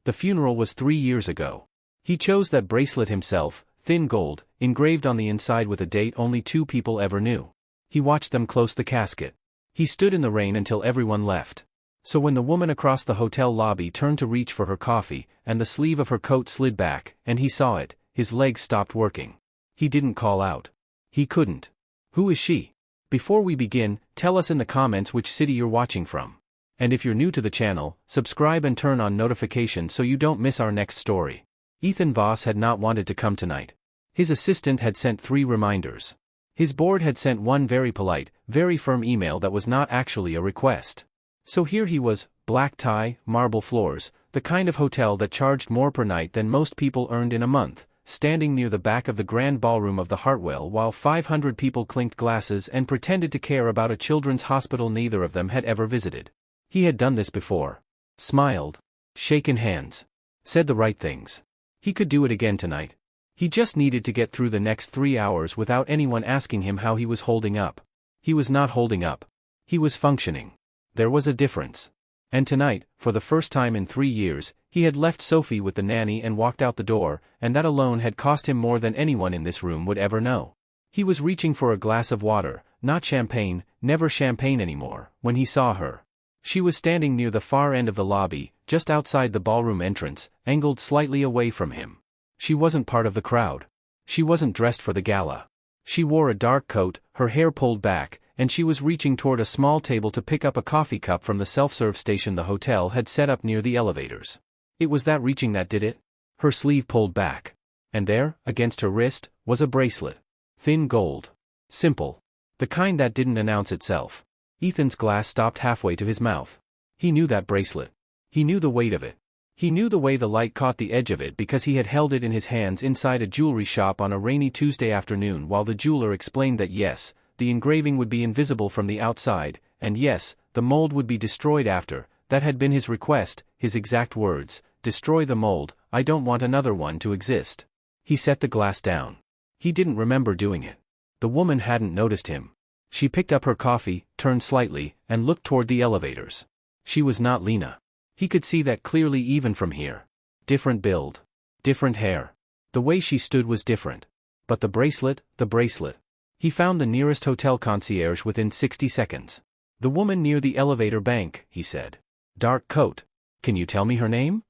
The funeral was 3 years ago. He chose that bracelet himself, thin gold, engraved on the inside with a date only 2 people ever knew. He watched them close the casket. He stood in the rain until everyone left. So when the woman across the hotel lobby turned to reach for her coffee, and the sleeve of her coat slid back, and he saw it, his legs stopped working. He didn't call out. He couldn't. Who is she? Before we begin, tell us in the comments which city you're watching from. And if you're new to the channel, subscribe and turn on notifications so you don't miss our next story. Ethan Voss had not wanted to come tonight. His assistant had sent 3 reminders. His board had sent one very polite, very firm email that was not actually a request. So here he was, black tie, marble floors, the kind of hotel that charged more per night than most people earned in a month, standing near the back of the grand ballroom of the Hartwell while 500 people clinked glasses and pretended to care about a children's hospital neither of them had ever visited. He had done this before. Smiled. Shaken hands. Said the right things. He could do it again tonight. He just needed to get through the next 3 hours without anyone asking him how he was holding up. He was not holding up. He was functioning. There was a difference. And tonight, for the first time in 3 years, he had left Sophie with the nanny and walked out the door, and that alone had cost him more than anyone in this room would ever know. He was reaching for a glass of water, not champagne, never champagne anymore, when he saw her. She was standing near the far end of the lobby, just outside the ballroom entrance, angled slightly away from him. She wasn't part of the crowd. She wasn't dressed for the gala. She wore a dark coat, her hair pulled back, and she was reaching toward a small table to pick up a coffee cup from the self-serve station the hotel had set up near the elevators. It was that reaching that did it. Her sleeve pulled back. And there, against her wrist, was a bracelet. Thin gold. Simple. The kind that didn't announce itself. Ethan's glass stopped halfway to his mouth. He knew that bracelet. He knew the weight of it. He knew the way the light caught the edge of it because he had held it in his hands inside a jewelry shop on a rainy Tuesday afternoon while the jeweler explained that yes, the engraving would be invisible from the outside, and yes, the mold would be destroyed after. That had been his request, his exact words, destroy the mold, I don't want another one to exist. He set the glass down. He didn't remember doing it. The woman hadn't noticed him. She picked up her coffee, turned slightly, and looked toward the elevators. She was not Lena. He could see that clearly even from here. Different build. Different hair. The way she stood was different. But the bracelet, the bracelet. He found the nearest hotel concierge within 60 seconds. The woman near the elevator bank, he said. Dark coat. Can you tell me her name?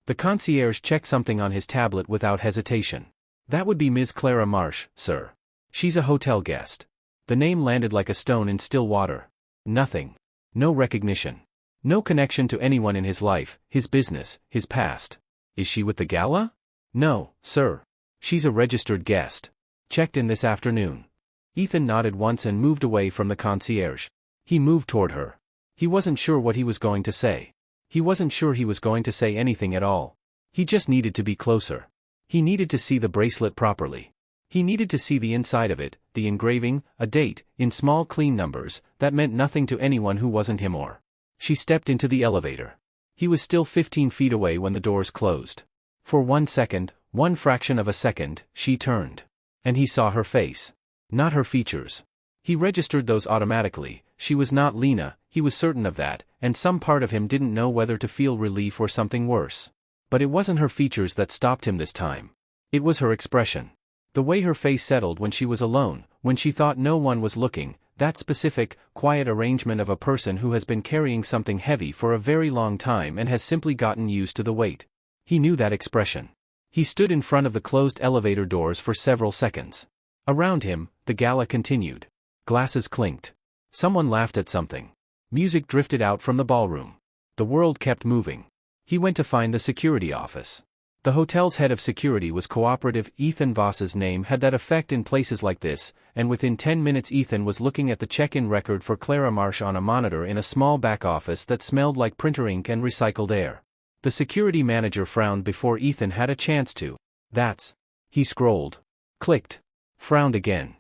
The concierge checked something on his tablet without hesitation. That would be Ms. Clara Marsh, sir. She's a hotel guest. The name landed like a stone in still water. Nothing. No recognition. No connection to anyone in his life, his business, his past. Is she with the gala? No, sir. She's a registered guest. Checked in this afternoon. Ethan nodded once and moved away from the concierge. He moved toward her. He wasn't sure what he was going to say. He wasn't sure he was going to say anything at all. He just needed to be closer. He needed to see the bracelet properly. He needed to see the inside of it, the engraving, a date, in small clean numbers, that meant nothing to anyone who wasn't him or. She stepped into the elevator. He was still 15 feet away when the doors closed. For 1 second, one fraction of a second, she turned. And he saw her face. Not her features. He registered those automatically. She was not Lena, he was certain of that, and some part of him didn't know whether to feel relief or something worse. But it wasn't her features that stopped him this time. It was her expression. The way her face settled when she was alone, when she thought no one was looking, that specific, quiet arrangement of a person who has been carrying something heavy for a very long time and has simply gotten used to the weight. He knew that expression. He stood in front of the closed elevator doors for several seconds. Around him, the gala continued. Glasses clinked. Someone laughed at something. Music drifted out from the ballroom. The world kept moving. He went to find the security office. The hotel's head of security was cooperative. Ethan Voss's name had that effect in places like this, and within 10 minutes Ethan was looking at the check-in record for Clara Marsh on a monitor in a small back office that smelled like printer ink and recycled air. The security manager frowned before Ethan had a chance to. That's. He scrolled. Clicked. Frowned again.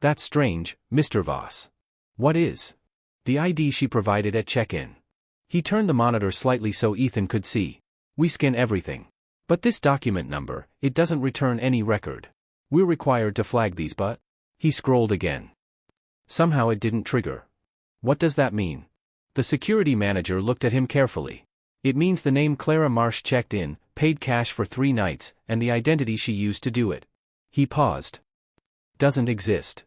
That's strange, Mr. Voss. What is? The ID she provided at check-in. He turned the monitor slightly so Ethan could see. We scan everything. But this document number, it doesn't return any record. We're required to flag these but. He scrolled again. Somehow it didn't trigger. What does that mean? The security manager looked at him carefully. It means the name Clara Marsh checked in, paid cash for 3 nights, and the identity she used to do it. He paused. Doesn't exist.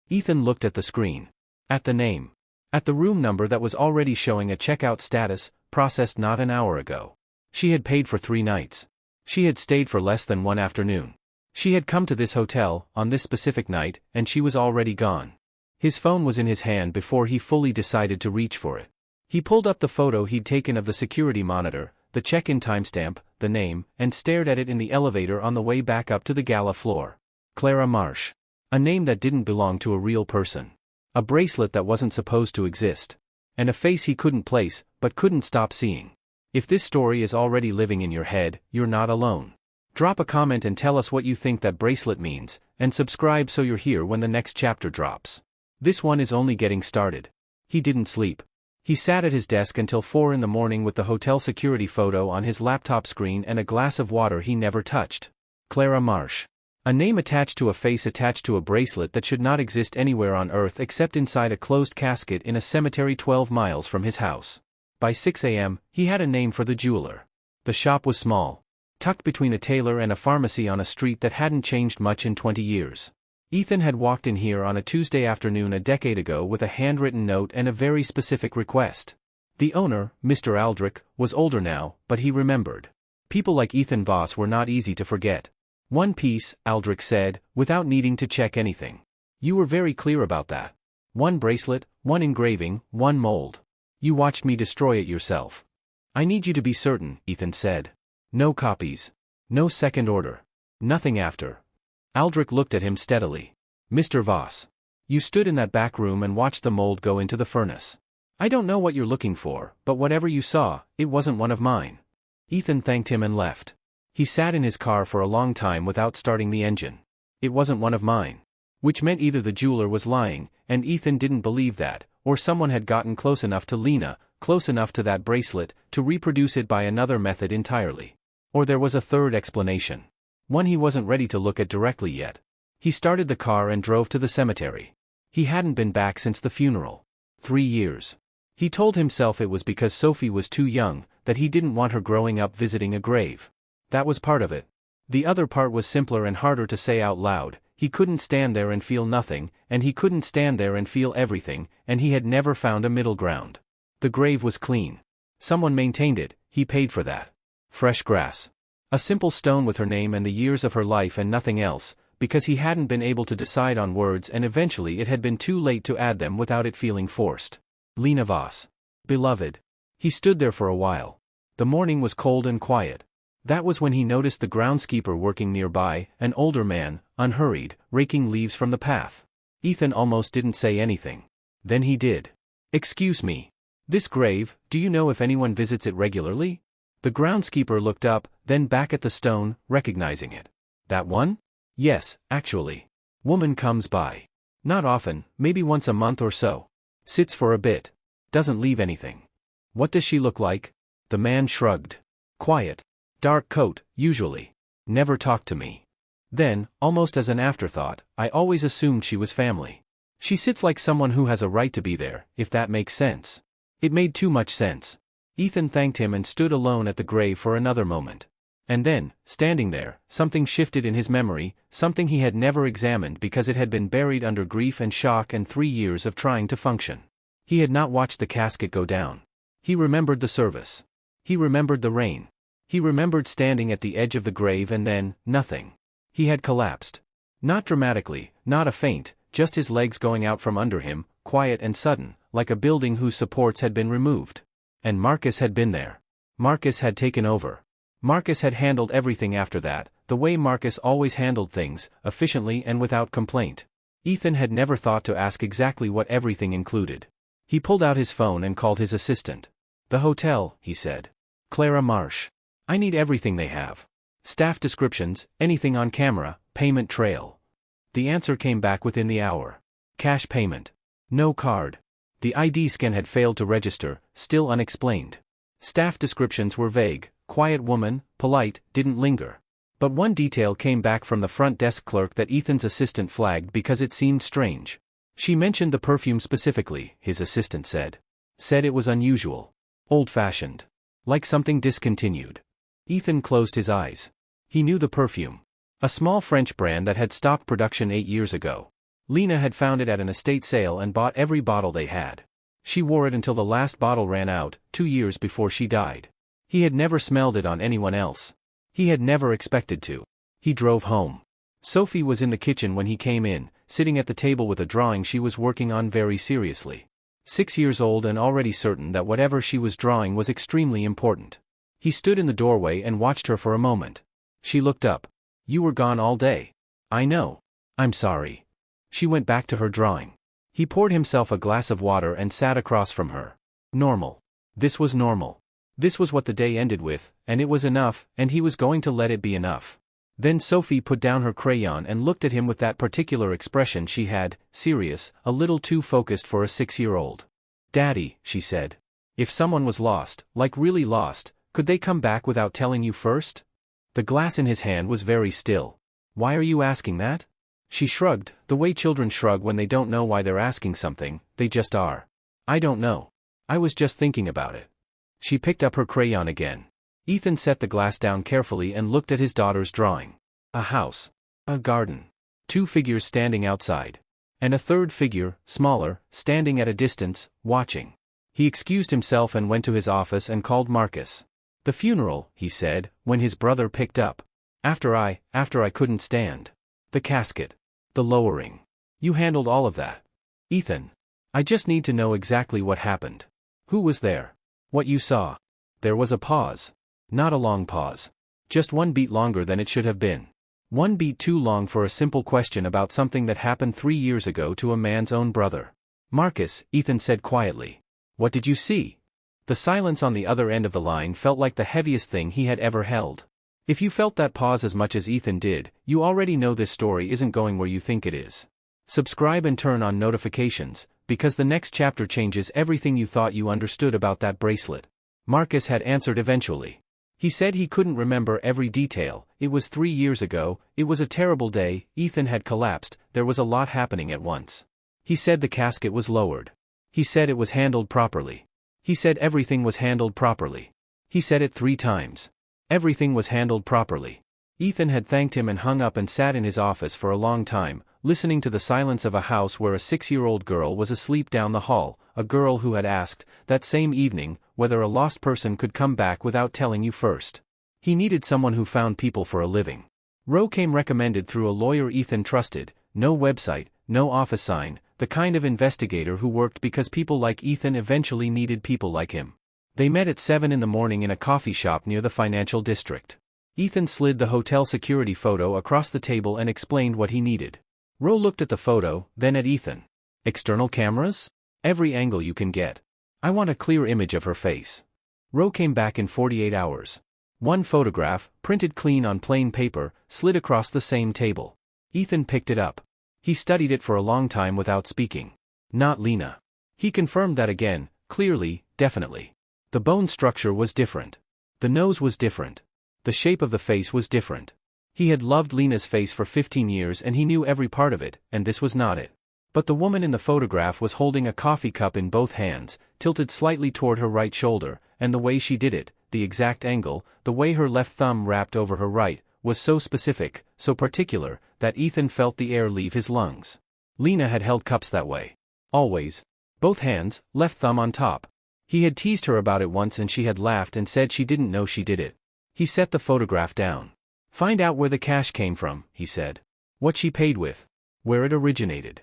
Ethan looked at the screen. At the name. At the room number that was already showing a checkout status, processed not an hour ago. She had paid for 3 nights. She had stayed for less than 1 afternoon. She had come to this hotel, on this specific night, and she was already gone. His phone was in his hand before he fully decided to reach for it. He pulled up the photo he'd taken of the security monitor, the check-in timestamp, the name, and stared at it in the elevator on the way back up to the gala floor. Clara Marsh. A name that didn't belong to a real person. A bracelet that wasn't supposed to exist. And a face he couldn't place, but couldn't stop seeing. If this story is already living in your head, you're not alone. Drop a comment and tell us what you think that bracelet means, and subscribe so you're here when the next chapter drops. This one is only getting started. He didn't sleep. He sat at his desk until 4 in the morning with the hotel security photo on his laptop screen and a glass of water he never touched. Clara Marsh. A name attached to a face attached to a bracelet that should not exist anywhere on earth except inside a closed casket in a cemetery 12 miles from his house. By 6 a.m., he had a name for the jeweler. The shop was small. Tucked between a tailor and a pharmacy on a street that hadn't changed much in 20 years. Ethan had walked in here on a Tuesday afternoon a decade ago with a handwritten note and a very specific request. The owner, Mr. Aldrich, was older now, but he remembered. People like Ethan Voss were not easy to forget. 1 piece, Aldrich said, without needing to check anything. You were very clear about that. 1 bracelet, 1 engraving, 1 mold. You watched me destroy it yourself. I need you to be certain, Ethan said. No copies. No second order. Nothing after. Aldrich looked at him steadily. Mr. Voss. You stood in that back room and watched the mold go into the furnace. I don't know what you're looking for, but whatever you saw, it wasn't one of mine. Ethan thanked him and left. He sat in his car for a long time without starting the engine. It wasn't one of mine. Which meant either the jeweler was lying, and Ethan didn't believe that, or someone had gotten close enough to Lena, close enough to that bracelet, to reproduce it by another method entirely. Or there was a third explanation. One he wasn't ready to look at directly yet. He started the car and drove to the cemetery. He hadn't been back since the funeral. 3 years. He told himself it was because Sophie was too young, that he didn't want her growing up visiting a grave. That was part of it. The other part was simpler and harder to say out loud. He couldn't stand there and feel nothing, and he couldn't stand there and feel everything, and he had never found a middle ground. The grave was clean. Someone maintained it, he paid for that. Fresh grass. A simple stone with her name and the years of her life and nothing else, because he hadn't been able to decide on words and eventually it had been too late to add them without it feeling forced. Lena Voss. Beloved. He stood there for a while. The morning was cold and quiet. That was when he noticed the groundskeeper working nearby, an older man, unhurried, raking leaves from the path. Ethan almost didn't say anything. Then he did. Excuse me. This grave, do you know if anyone visits it regularly? The groundskeeper looked up, then back at the stone, recognizing it. That one? Yes, actually. Woman comes by. Not often, maybe once a month or so. Sits for a bit. Doesn't leave anything. What does she look like? The man shrugged. Quiet. Dark coat, usually. Never talked to me. Then, almost as an afterthought, I always assumed she was family. She sits like someone who has a right to be there, if that makes sense. It made too much sense. Ethan thanked him and stood alone at the grave for another moment. And then, standing there, something shifted in his memory, something he had never examined because it had been buried under grief and shock and 3 years of trying to function. He had not watched the casket go down. He remembered the service. He remembered the rain. He remembered standing at the edge of the grave and then, nothing. He had collapsed. Not dramatically, not a faint, just his legs going out from under him, quiet and sudden, like a building whose supports had been removed. And Marcus had been there. Marcus had taken over. Marcus had handled everything after that, the way Marcus always handled things, efficiently and without complaint. Ethan had never thought to ask exactly what everything included. He pulled out his phone and called his assistant. The hotel, he said. Clara Marsh. I need everything they have. Staff descriptions, anything on camera, payment trail. The answer came back within the hour. Cash payment. No card. The ID scan had failed to register, still unexplained. Staff descriptions were vague, quiet woman, polite, didn't linger. But one detail came back from the front desk clerk that Ethan's assistant flagged because it seemed strange. She mentioned the perfume specifically, his assistant said. Said it was unusual. Old-fashioned. Like something discontinued. Ethan closed his eyes. He knew the perfume. A small French brand that had stopped production 8 years ago. Lena had found it at an estate sale and bought every bottle they had. She wore it until the last bottle ran out, 2 years before she died. He had never smelled it on anyone else. He had never expected to. He drove home. Sophie was in the kitchen when he came in, sitting at the table with a drawing she was working on very seriously. 6 years old and already certain that whatever she was drawing was extremely important. He stood in the doorway and watched her for a moment. She looked up. "You were gone all day." "I know. I'm sorry." She went back to her drawing. He poured himself a glass of water and sat across from her. Normal. This was normal. This was what the day ended with, and it was enough, and he was going to let it be enough. Then Sophie put down her crayon and looked at him with that particular expression she had, serious, a little too focused for a 6-year-old. "Daddy," she said. "If someone was lost, like really lost, could they come back without telling you first?" The glass in his hand was very still. "Why are you asking that?" She shrugged, the way children shrug when they don't know why they're asking something, they just are. "I don't know. I was just thinking about it." She picked up her crayon again. Ethan set the glass down carefully and looked at his daughter's drawing. A house. A garden. 2 figures standing outside. And a third figure, smaller, standing at a distance, watching. He excused himself and went to his office and called Marcus. "The funeral," he said, when his brother picked up. After I couldn't stand. The casket. The lowering. You handled all of that." "Ethan. I just need to know exactly what happened. Who was there? What you saw." There was a pause. Not a long pause. Just 1 beat longer than it should have been. 1 beat too long for a simple question about something that happened 3 years ago to a man's own brother. "Marcus," Ethan said quietly. "What did you see?" The silence on the other end of the line felt like the heaviest thing he had ever held. If you felt that pause as much as Ethan did, you already know this story isn't going where you think it is. Subscribe and turn on notifications, because the next chapter changes everything you thought you understood about that bracelet. Marcus had answered eventually. He said he couldn't remember every detail. It was 3 years ago, it was a terrible day, Ethan had collapsed, there was a lot happening at once. He said the casket was lowered. He said it was handled properly. He said everything was handled properly. He said it 3 times. Everything was handled properly. Ethan had thanked him and hung up and sat in his office for a long time, listening to the silence of a house where a 6-year-old girl was asleep down the hall, a girl who had asked, that same evening, whether a lost person could come back without telling you first. He needed someone who found people for a living. Roe came recommended through a lawyer Ethan trusted, no website, no office sign, the kind of investigator who worked because people like Ethan eventually needed people like him. They met at 7 in the morning in a coffee shop near the financial district. Ethan slid the hotel security photo across the table and explained what he needed. Roe looked at the photo, then at Ethan. "External cameras? Every angle you can get. I want a clear image of her face." Roe came back in 48 hours. 1 photograph, printed clean on plain paper, slid across the same table. Ethan picked it up. He studied it for a long time without speaking. Not Lena. He confirmed that again, clearly, definitely. The bone structure was different. The nose was different. The shape of the face was different. He had loved Lena's face for 15 years and he knew every part of it, and this was not it. But the woman in the photograph was holding a coffee cup in both hands, tilted slightly toward her right shoulder, and the way she did it, the exact angle, the way her left thumb wrapped over her right, was so specific, so particular, that Ethan felt the air leave his lungs. Lena had held cups that way. Always. Both hands, left thumb on top. He had teased her about it once and she had laughed and said she didn't know she did it. He set the photograph down. "Find out where the cash came from," he said. "What she paid with. Where it originated."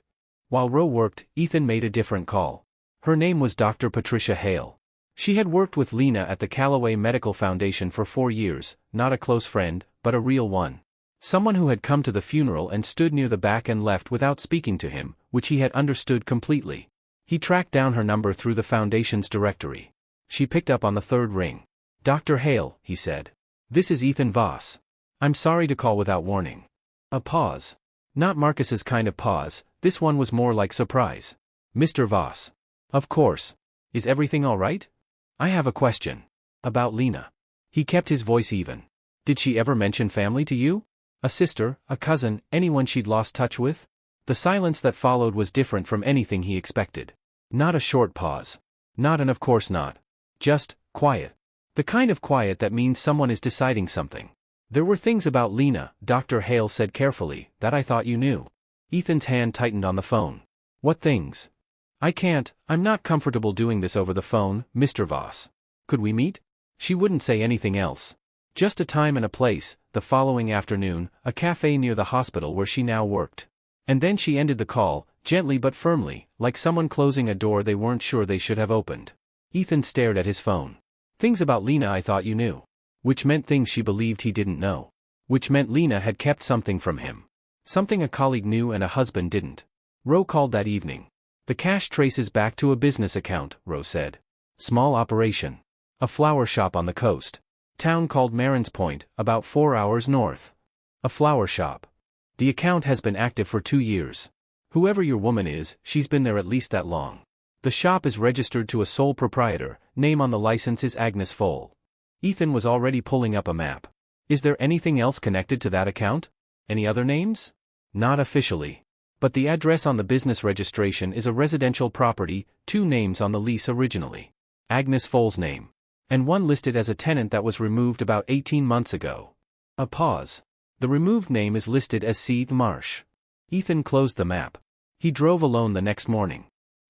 While Roe worked, Ethan made a different call. Her name was Dr. Patricia Hale. She had worked with Lena at the Callaway Medical Foundation for 4 years, not a close friend, but a real one. Someone who had come to the funeral and stood near the back and left without speaking to him, which he had understood completely. He tracked down her number through the foundation's directory. She picked up on the 3rd ring. "Dr. Hale," he said. "This is Ethan Voss. I'm sorry to call without warning." A pause. Not Marcus's kind of pause, this one was more like surprise. "Mr. Voss. Of course. Is everything all right? I have a question. About Lena." He kept his voice even. "Did she ever mention family to you? A sister, a cousin, anyone she'd lost touch with?" The silence that followed was different from anything he expected. Not a short pause. Not an of course not. Just, quiet. The kind of quiet that means someone is deciding something. There were things about Lena, Dr. Hale said carefully, that I thought you knew. Ethan's hand tightened on the phone. What things? I can't, I'm not comfortable doing this over the phone, Mr. Voss. Could we meet? She wouldn't say anything else. Just a time and a place, the following afternoon, a cafe near the hospital where she now worked. And then she ended the call, gently but firmly, like someone closing a door they weren't sure they should have opened. Ethan stared at his phone. Things about Lena I thought you knew. Which meant things she believed he didn't know. Which meant Lena had kept something from him. Something a colleague knew and a husband didn't. Roe called that evening. The cash traces back to a business account, Roe said. Small operation. A flower shop on the coast. Town called Marin's Point, about 4 hours north. A flower shop. The account has been active for 2 years. Whoever your woman is, she's been there at least that long. The shop is registered to a sole proprietor, name on the license is Agnes Foll. Ethan was already pulling up a map. Is there anything else connected to that account? Any other names? Not officially. But the address on the business registration is a residential property, 2 names on the lease originally. Agnes Foll's name. And one listed as a tenant that was removed about 18 months ago. A pause. The removed name is listed as C. Marsh. Ethan closed the map. He drove alone the next morning.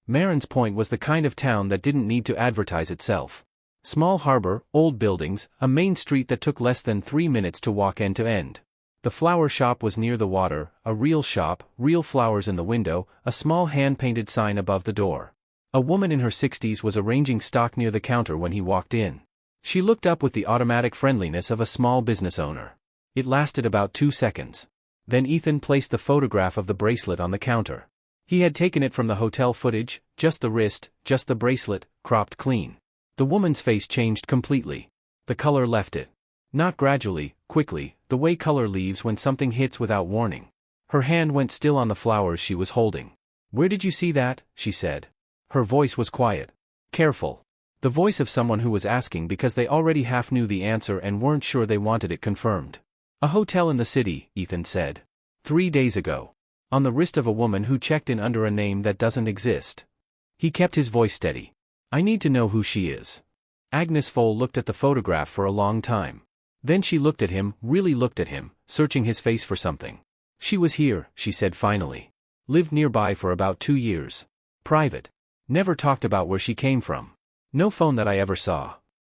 Marin's Point was the kind of town that didn't need to advertise itself. Small harbor, old buildings, a main street that took less than 3 minutes to walk end to end. The flower shop was near the water, a real shop, real flowers in the window, a small hand-painted sign above the door. A woman in her 60s was arranging stock near the counter when he walked in. She looked up with the automatic friendliness of a small business owner. It lasted about 2 seconds. Then Ethan placed the photograph of the bracelet on the counter. He had taken it from the hotel footage, just the wrist, just the bracelet, cropped clean. The woman's face changed completely. The color left it. Not gradually, quickly, the way color leaves when something hits without warning. Her hand went still on the flowers she was holding. Where did you see that? She said. Her voice was quiet. Careful. The voice of someone who was asking because they already half knew the answer and weren't sure they wanted it confirmed. A hotel in the city, Ethan said. 3 days ago. On the wrist of a woman who checked in under a name that doesn't exist. He kept his voice steady. I need to know who she is. Agnes Foll looked at the photograph for a long time. Then she looked at him, really looked at him, searching his face for something. She was here, she said finally. Lived nearby for about 2 years. Private. Never talked about where she came from. No phone that I ever saw.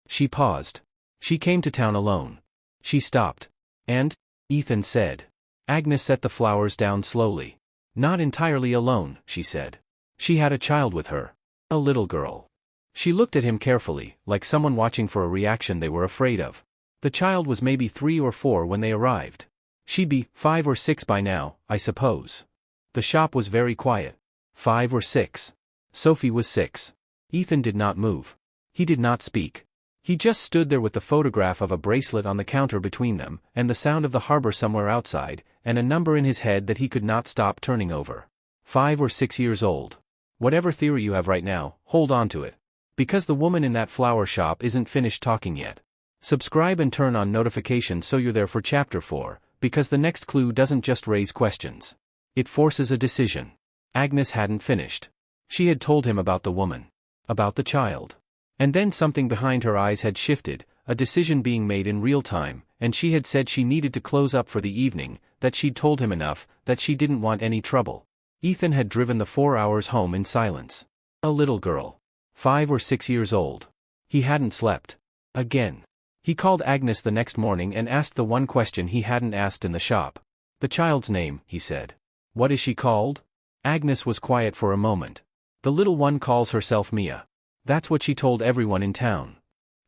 She paused. She came to town alone. She stopped. And? Ethan said. Agnes set the flowers down slowly. Not entirely alone, she said. She had a child with her. A little girl. She looked at him carefully, like someone watching for a reaction they were afraid of. The child was maybe 3 or 4 when they arrived. She'd be 5 or 6 by now, I suppose. The shop was very quiet. 5 or 6. Sophie was 6. Ethan did not move. He did not speak. He just stood there with the photograph of a bracelet on the counter between them, and the sound of the harbor somewhere outside, and a number in his head that he could not stop turning over. 5 or 6 years old. Whatever theory you have right now, hold on to it. Because the woman in that flower shop isn't finished talking yet. Subscribe and turn on notifications so you're there for chapter 4, because the next clue doesn't just raise questions. It forces a decision. Agnes hadn't finished. She had told him about the woman. About the child. And then something behind her eyes had shifted, a decision being made in real time, and she had said she needed to close up for the evening, that she'd told him enough, that she didn't want any trouble. Ethan had driven the 4 hours home in silence. A little girl. 5 or 6 years old. He hadn't slept. Again. He called Agnes the next morning and asked the one question he hadn't asked in the shop. The child's name, he said. What is she called? Agnes was quiet for a moment. The little one calls herself Mia. That's what she told everyone in town.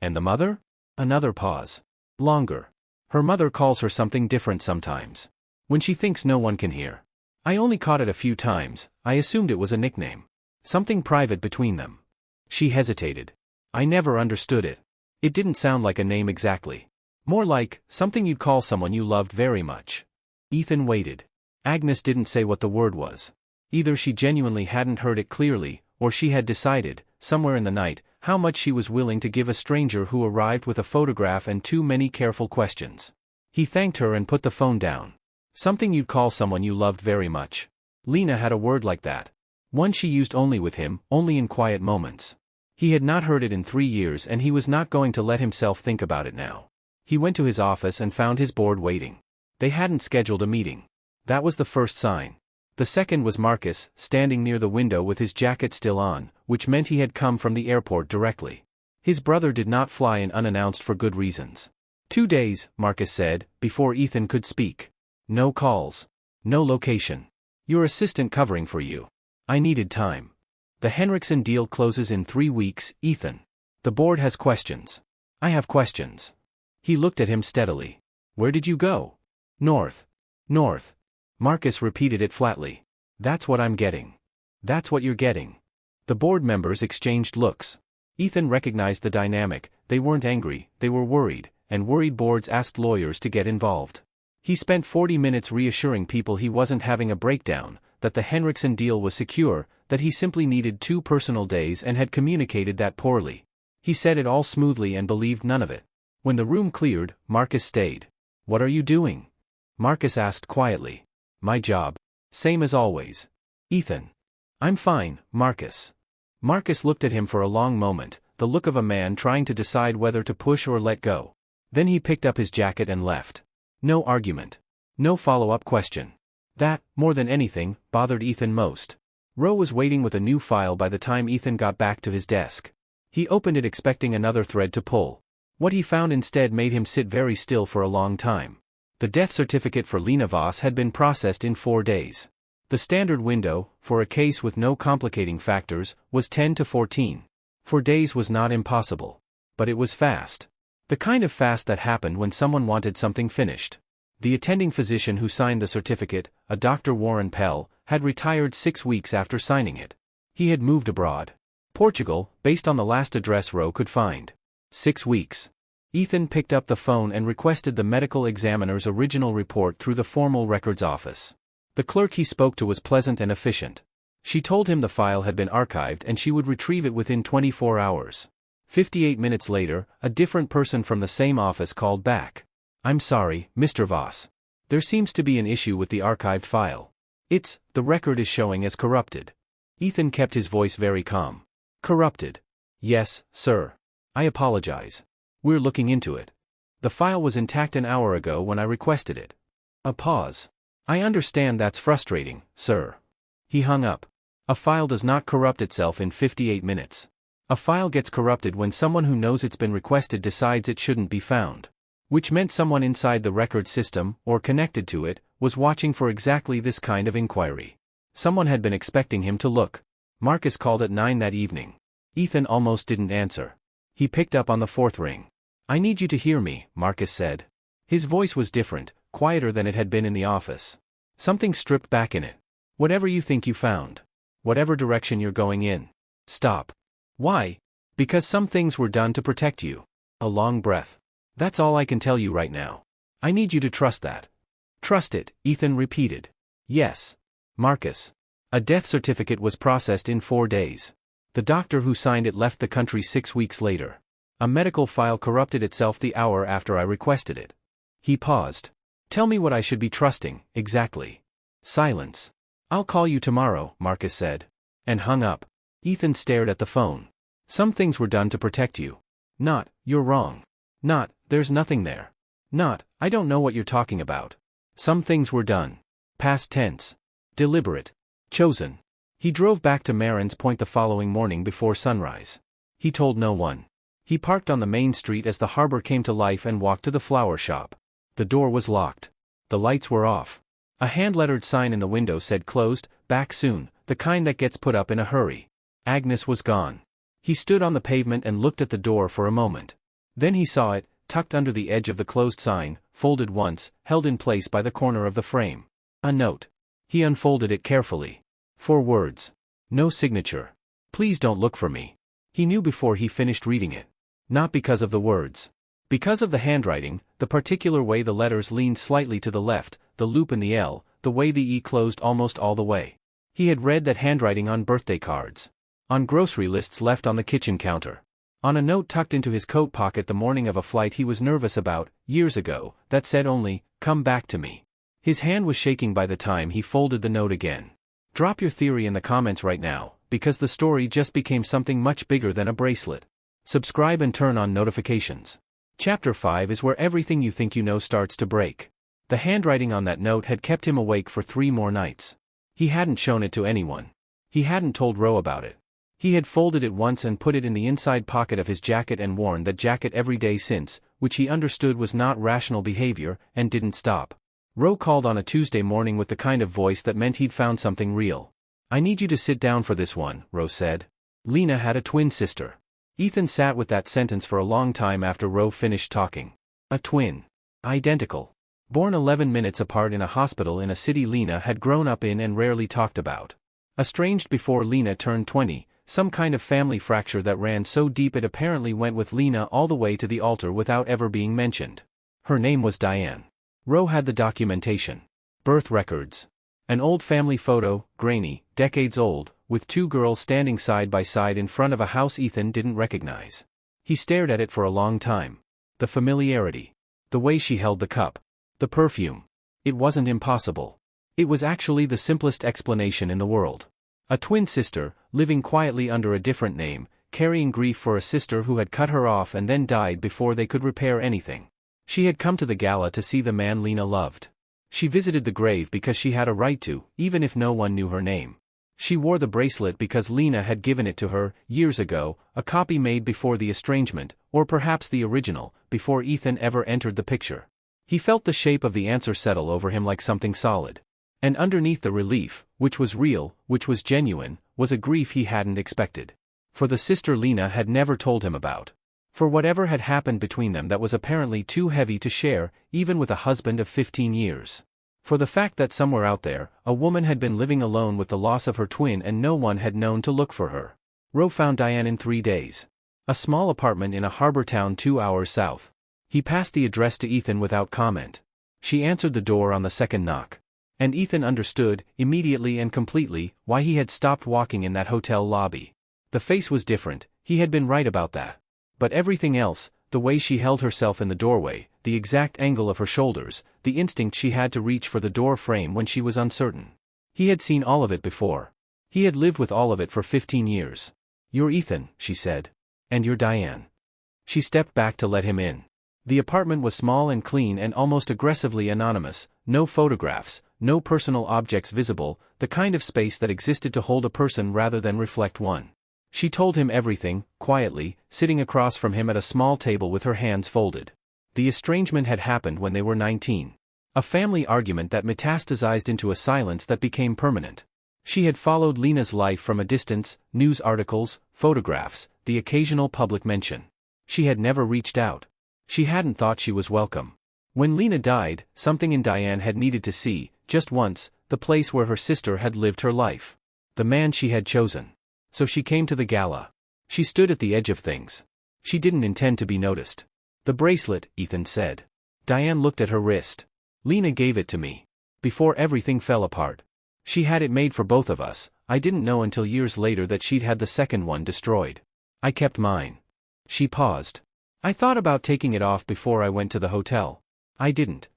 And the mother? Another pause. Longer. Her mother calls her something different sometimes. When she thinks no one can hear. I only caught it a few times, I assumed it was a nickname. Something private between them. She hesitated. I never understood it. It didn't sound like a name exactly. More like, something you'd call someone you loved very much. Ethan waited. Agnes didn't say what the word was. Either she genuinely hadn't heard it clearly, or she had decided, somewhere in the night, how much she was willing to give a stranger who arrived with a photograph and too many careful questions. He thanked her and put the phone down. Something you'd call someone you loved very much. Lena had a word like that. One she used only with him, only in quiet moments. He had not heard it in 3 years and he was not going to let himself think about it now. He went to his office and found his board waiting. They hadn't scheduled a meeting. That was the first sign. The second was Marcus, standing near the window with his jacket still on, which meant he had come from the airport directly. His brother did not fly in unannounced for good reasons. 2 days, Marcus said, before Ethan could speak. No calls. No location. Your assistant covering for you. I needed time. The Henriksen deal closes in 3 weeks, Ethan. The board has questions. I have questions. He looked at him steadily. Where did you go? North. North. Marcus repeated it flatly. That's what I'm getting. That's what you're getting. The board members exchanged looks. Ethan recognized the dynamic. They weren't angry, they were worried, and worried boards asked lawyers to get involved. He spent 40 minutes reassuring people he wasn't having a breakdown, that the Henriksen deal was secure, that he simply needed 2 personal days and had communicated that poorly. He said it all smoothly and believed none of it. When the room cleared, Marcus stayed. What are you doing? Marcus asked quietly. My job. Same as always. Ethan. I'm fine, Marcus. Marcus looked at him for a long moment, the look of a man trying to decide whether to push or let go. Then he picked up his jacket and left. No argument. No follow-up question. That, more than anything, bothered Ethan most. Rowe was waiting with a new file by the time Ethan got back to his desk. He opened it expecting another thread to pull. What he found instead made him sit very still for a long time. The death certificate for Lena Voss had been processed in 4 days. The standard window, for a case with no complicating factors, was 10 to 14. 4 days was not impossible. But it was fast. The kind of fast that happened when someone wanted something finished. The attending physician who signed the certificate, a Dr. Warren Pell, had retired 6 weeks after signing it. He had moved abroad. Portugal, based on the last address Rowe could find. 6 weeks. Ethan picked up the phone and requested the medical examiner's original report through the formal records office. The clerk he spoke to was pleasant and efficient. She told him the file had been archived and she would retrieve it within 24 hours. 58 minutes later, a different person from the same office called back. I'm sorry, Mr. Voss. There seems to be an issue with the archived file. The record is showing as corrupted. Ethan kept his voice very calm. Corrupted. Yes, sir. I apologize. We're looking into it. The file was intact an hour ago when I requested it. A pause. I understand that's frustrating, sir. He hung up. A file does not corrupt itself in 58 minutes. A file gets corrupted when someone who knows it's been requested decides it shouldn't be found. Which meant someone inside the record system, or connected to it, was watching for exactly this kind of inquiry. Someone had been expecting him to look. Marcus called at 9 that evening. Ethan almost didn't answer. He picked up on the 4th ring. I need you to hear me, Marcus said. His voice was different, quieter than it had been in the office. Something stripped back in it. Whatever you think you found. Whatever direction you're going in. Stop. Why? Because some things were done to protect you. A long breath. That's all I can tell you right now. I need you to trust that. Trust it, Ethan repeated. Yes. Marcus. A death certificate was processed in 4 days. The doctor who signed it left the country 6 weeks later. A medical file corrupted itself the hour after I requested it. He paused. Tell me what I should be trusting, exactly. Silence. I'll call you tomorrow, Marcus said. And hung up. Ethan stared at the phone. Some things were done to protect you. Not, you're wrong. Not, there's nothing there. Not, I don't know what you're talking about. Some things were done. Past tense. Deliberate. Chosen. He drove back to Marin's Point the following morning before sunrise. He told no one. He parked on the main street as the harbor came to life and walked to the flower shop. The door was locked. The lights were off. A hand-lettered sign in the window said closed, back soon, the kind that gets put up in a hurry. Agnes was gone. He stood on the pavement and looked at the door for a moment. Then he saw it, tucked under the edge of the closed sign, folded once, held in place by the corner of the frame. A note. He unfolded it carefully. 4 words. No signature. Please don't look for me. He knew before he finished reading it. Not because of the words. Because of the handwriting, the particular way the letters leaned slightly to the left, the loop in the L, the way the E closed almost all the way. He had read that handwriting on birthday cards. On grocery lists left on the kitchen counter. On a note tucked into his coat pocket the morning of a flight he was nervous about, years ago, that said only, "Come back to me." His hand was shaking by the time he folded the note again. Drop your theory in the comments right now, because the story just became something much bigger than a bracelet. Subscribe and turn on notifications. Chapter 5 is where everything you think you know starts to break. The handwriting on that note had kept him awake for 3 more nights. He hadn't shown it to anyone. He hadn't told Ro about it. He had folded it once and put it in the inside pocket of his jacket and worn that jacket every day since, which he understood was not rational behavior, and didn't stop. Ro called on a Tuesday morning with the kind of voice that meant he'd found something real. "I need you to sit down for this one," Ro said. Lena had a twin sister. Ethan sat with that sentence for a long time after Ro finished talking. A twin. Identical. Born 11 minutes apart in a hospital in a city Lena had grown up in and rarely talked about. Estranged before Lena turned 20, some kind of family fracture that ran so deep it apparently went with Lena all the way to the altar without ever being mentioned. Her name was Diane. Ro had the documentation. Birth records. An old family photo, grainy, decades old, with 2 girls standing side by side in front of a house Ethan didn't recognize. He stared at it for a long time. The familiarity. The way she held the cup. The perfume. It wasn't impossible. It was actually the simplest explanation in the world. A twin sister, living quietly under a different name, carrying grief for a sister who had cut her off and then died before they could repair anything. She had come to the gala to see the man Lena loved. She visited the grave because she had a right to, even if no one knew her name. She wore the bracelet because Lena had given it to her, years ago, a copy made before the estrangement, or perhaps the original, before Ethan ever entered the picture. He felt the shape of the answer settle over him like something solid. And underneath the relief, which was real, which was genuine, was a grief he hadn't expected. For the sister Lena had never told him about. For whatever had happened between them that was apparently too heavy to share, even with a husband of 15 years. For the fact that somewhere out there, a woman had been living alone with the loss of her twin and no one had known to look for her. Ro found Diane in 3 days. A small apartment in a harbor town 2 hours south. He passed the address to Ethan without comment. She answered the door on the second knock. And Ethan understood, immediately and completely, why he had stopped walking in that hotel lobby. The face was different, he had been right about that. But everything else, the way she held herself in the doorway, the exact angle of her shoulders, the instinct she had to reach for the door frame when she was uncertain. He had seen all of it before. He had lived with all of it for 15 years. "You're Ethan," she said. "And you're Diane." She stepped back to let him in. The apartment was small and clean and almost aggressively anonymous, no photographs, no personal objects visible, the kind of space that existed to hold a person rather than reflect one. She told him everything, quietly, sitting across from him at a small table with her hands folded. The estrangement had happened when they were 19. A family argument that metastasized into a silence that became permanent. She had followed Lena's life from a distance, news articles, photographs, the occasional public mention. She had never reached out. She hadn't thought she was welcome. When Lena died, something in Diane had needed to see, just once, the place where her sister had lived her life. The man she had chosen. So she came to the gala. She stood at the edge of things. She didn't intend to be noticed. "The bracelet," Ethan said. Diane looked at her wrist. "Lena gave it to me. Before everything fell apart. She had it made for both of us. I didn't know until years later that she'd had the second one destroyed. I kept mine." She paused. "I thought about taking it off before I went to the hotel. I didn't."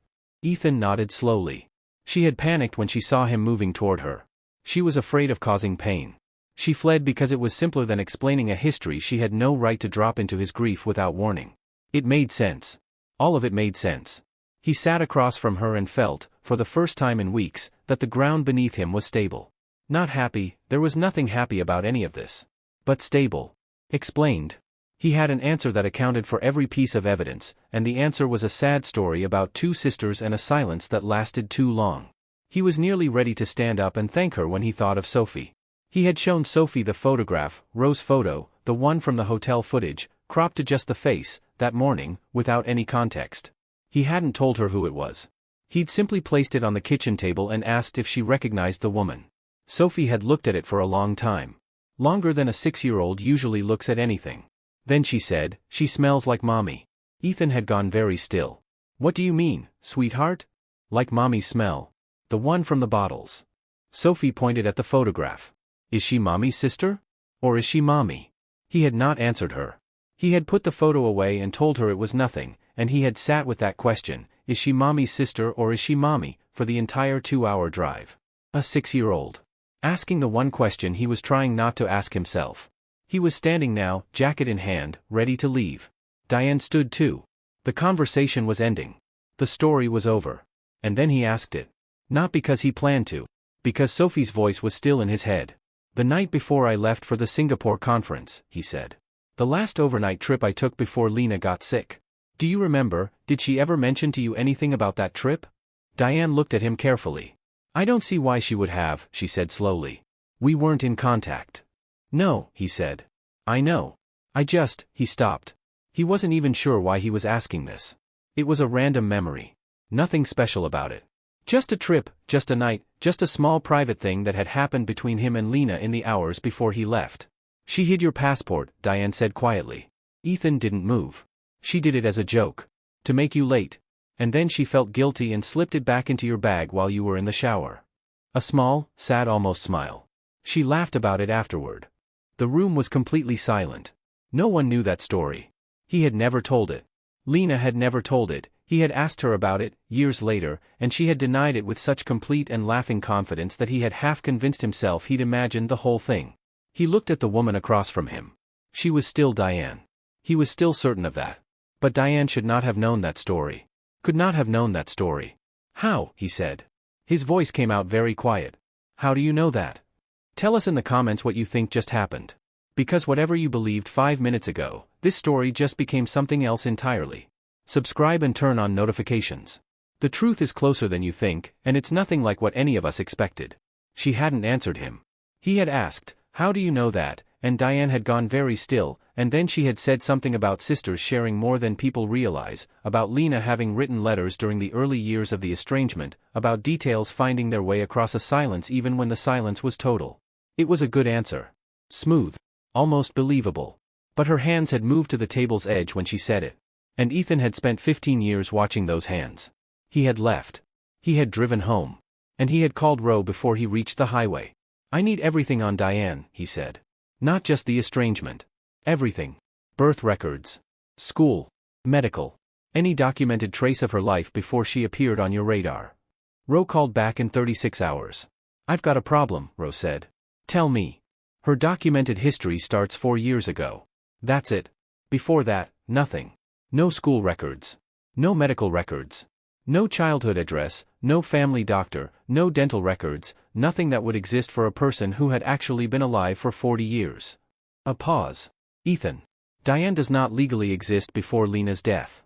Ethan nodded slowly. She had panicked when she saw him moving toward her. She was afraid of causing pain. She fled because it was simpler than explaining a history she had no right to drop into his grief without warning. It made sense. All of it made sense. He sat across from her and felt, for the first time in weeks, that the ground beneath him was stable. Not happy, there was nothing happy about any of this. But stable. Explained. He had an answer that accounted for every piece of evidence, and the answer was a sad story about 2 sisters and a silence that lasted too long. He was nearly ready to stand up and thank her when he thought of Sophie. He had shown Sophie the photograph, Ro's photo, the one from the hotel footage, cropped to just the face, that morning, without any context. He hadn't told her who it was. He'd simply placed it on the kitchen table and asked if she recognized the woman. Sophie had looked at it for a long time. Longer than a 6-year-old usually looks at anything. Then she said, "She smells like Mommy." Ethan had gone very still. "What do you mean, sweetheart?" "Like Mommy's smell. The one from the bottles." Sophie pointed at the photograph. "Is she Mommy's sister? Or is she Mommy?" He had not answered her. He had put the photo away and told her it was nothing, and he had sat with that question, is she Mommy's sister or is she Mommy, for the entire 2-hour drive. A 6-year-old. Asking the one question he was trying not to ask himself. He was standing now, jacket in hand, ready to leave. Diane stood too. The conversation was ending. The story was over. And then he asked it. Not because he planned to. Because Sophie's voice was still in his head. "The night before I left for the Singapore conference," he said. "The last overnight trip I took before Lena got sick. Do you remember, did she ever mention to you anything about that trip?" Diane looked at him carefully. "I don't see why she would have," she said slowly. "We weren't in contact." "No," he said. "I know. He stopped. He wasn't even sure why he was asking this. It was a random memory. Nothing special about it. Just a trip, just a night, just a small private thing that had happened between him and Lena in the hours before he left." "She hid your passport," Diane said quietly. Ethan didn't move. "She did it as a joke. To make you late. And then she felt guilty and slipped it back into your bag while you were in the shower." A small, sad almost smile. "She laughed about it afterward." The room was completely silent. No one knew that story. He had never told it. Lena had never told it. He had asked her about it, years later, and she had denied it with such complete and laughing confidence that he had half convinced himself he'd imagined the whole thing. He looked at the woman across from him. She was still Diane. He was still certain of that. But Diane should not have known that story. Could not have known that story. "How?" he said. His voice came out very quiet. "How do you know that? Tell us in the comments what you think just happened. Because whatever you believed 5 minutes ago, this story just became something else entirely. Subscribe and turn on notifications. The truth is closer than you think, and it's nothing like what any of us expected." She hadn't answered him. He had asked, "How do you know that?" and Diane had gone very still, and then she had said something about sisters sharing more than people realize, about Lena having written letters during the early years of the estrangement, about details finding their way across a silence even when the silence was total. It was a good answer. Smooth. Almost believable. But her hands had moved to the table's edge when she said it. And Ethan had spent 15 years watching those hands. He had left. He had driven home. And he had called Roe before he reached the highway. "I need everything on Diane," he said. "Not just the estrangement. Everything. Birth records. School. Medical. Any documented trace of her life before she appeared on your radar." Roe called back in 36 hours. "I've got a problem," Roe said. "Tell me." "Her documented history starts 4 years ago. That's it. Before that, nothing. No school records. No medical records. No childhood address, no family doctor, no dental records, nothing that would exist for a person who had actually been alive for 40 years. A pause. "Ethan. Diane does not legally exist before Lena's death."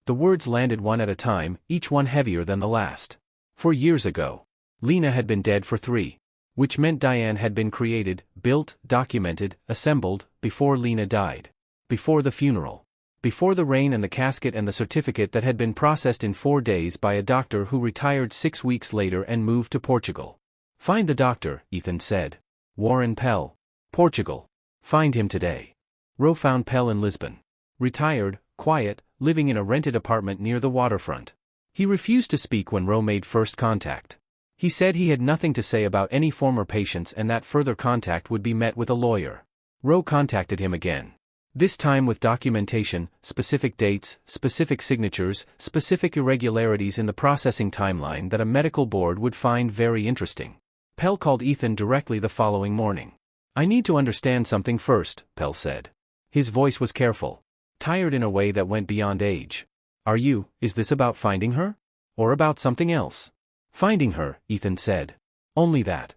The words landed one at a time, each one heavier than the last. 4 years ago. Lena had been dead for 3. Which meant Diane had been created, built, documented, assembled, before Lena died. Before the funeral. Before the rain and the casket and the certificate that had been processed in 4 days by a doctor who retired 6 weeks later and moved to Portugal. "Find the doctor," Ethan said. "Warren Pell. Portugal. Find him today." Roe found Pell in Lisbon. Retired, quiet, living in a rented apartment near the waterfront. He refused to speak when Roe made first contact. He said he had nothing to say about any former patients and that further contact would be met with a lawyer. Roe contacted him again. This time with documentation, specific dates, specific signatures, specific irregularities in the processing timeline that a medical board would find very interesting. Pell called Ethan directly the following morning. "I need to understand something first," Pell said. His voice was careful. Tired in a way that went beyond age. Is this about finding her? Or about something else?" "Finding her," Ethan said. "Only that."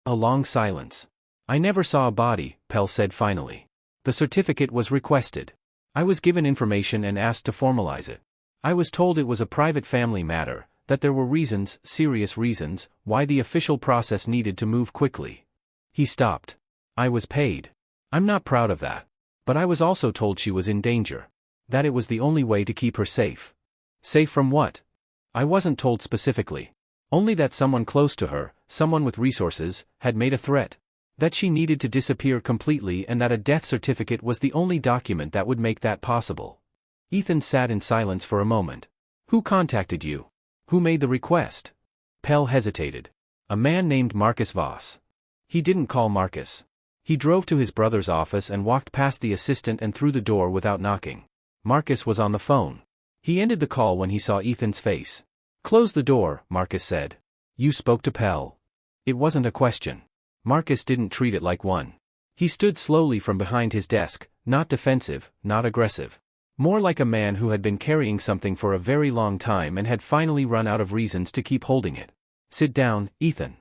A long silence. "I never saw a body," Pell said finally. "The certificate was requested. I was given information and asked to formalize it. I was told it was a private family matter, that there were reasons, serious reasons, why the official process needed to move quickly." He stopped. "I was paid. I'm not proud of that. But I was also told she was in danger. That it was the only way to keep her safe." "Safe from what?" "I wasn't told specifically. Only that someone close to her, someone with resources, had made a threat. That she needed to disappear completely and that a death certificate was the only document that would make that possible." Ethan sat in silence for a moment. "Who contacted you? Who made the request?" Pell hesitated. "A man named Marcus Voss." He didn't call Marcus. He drove to his brother's office and walked past the assistant and through the door without knocking. Marcus was on the phone. He ended the call when he saw Ethan's face. "Close the door," Marcus said. "You spoke to Pell." It wasn't a question. Marcus didn't treat it like one. He stood slowly from behind his desk, not defensive, not aggressive. More like a man who had been carrying something for a very long time and had finally run out of reasons to keep holding it. Sit down, Ethan.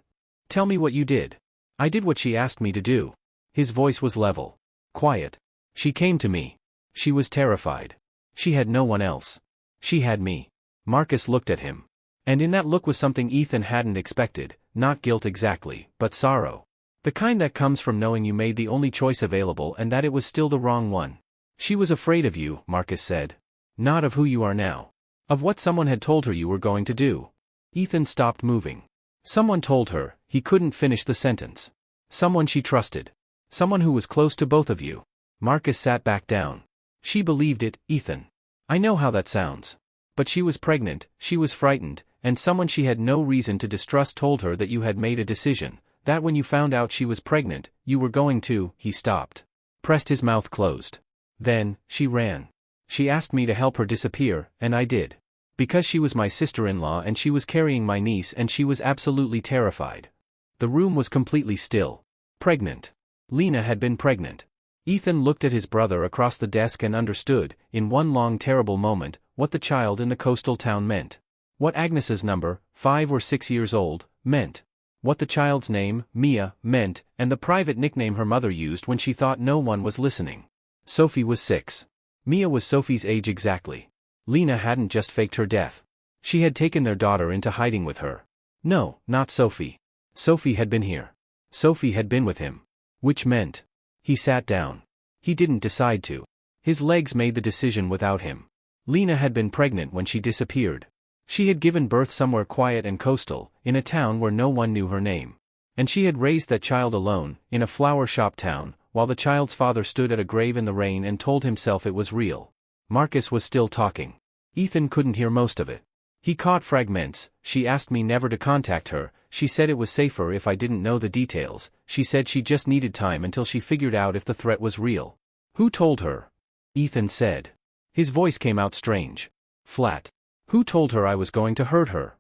Tell me what you did. I did what she asked me to do. His voice was level. Quiet. She came to me. She was terrified. She had no one else. She had me. Marcus looked at him. And in that look was something Ethan hadn't expected, not guilt exactly, but sorrow. The kind that comes from knowing you made the only choice available and that it was still the wrong one. She was afraid of you, Marcus said. Not of who you are now. Of what someone had told her you were going to do. Ethan stopped moving. Someone told her. He couldn't finish the sentence. Someone she trusted. Someone who was close to both of you. Marcus sat back down. She believed it, Ethan. I know how that sounds. But she was pregnant, she was frightened, and someone she had no reason to distrust told her that you had made a decision, that when you found out she was pregnant, you were going to. He stopped. Pressed his mouth closed. Then, she ran. She asked me to help her disappear, and I did. Because she was my sister-in-law and she was carrying my niece and she was absolutely terrified. The room was completely still. Pregnant. Lena had been pregnant. Ethan looked at his brother across the desk and understood, in one long terrible moment, what the child in the coastal town meant. What Agnes's number, 5 or 6 years old, meant. What the child's name, Mia, meant, and the private nickname her mother used when she thought no one was listening. Sophie was 6. Mia was Sophie's age exactly. Lena hadn't just faked her death. She had taken their daughter into hiding with her. No, not Sophie. Sophie had been here. Sophie had been with him. Which meant. He sat down. He didn't decide to. His legs made the decision without him. Lena had been pregnant when she disappeared. She had given birth somewhere quiet and coastal, in a town where no one knew her name. And she had raised that child alone, in a flower shop town, while the child's father stood at a grave in the rain and told himself it was real. Marcus was still talking. Ethan couldn't hear most of it. He caught fragments. She asked me never to contact her. She said it was safer if I didn't know the details. She said she just needed time until she figured out if the threat was real. Who told her? Ethan said. His voice came out strange. Flat. Who told her I was going to hurt her?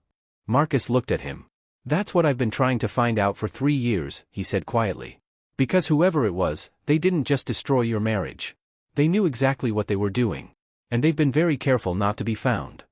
Marcus looked at him. That's what I've been trying to find out for 3 years, he said quietly. Because whoever it was, they didn't just destroy your marriage. They knew exactly what they were doing. And they've been very careful not to be found.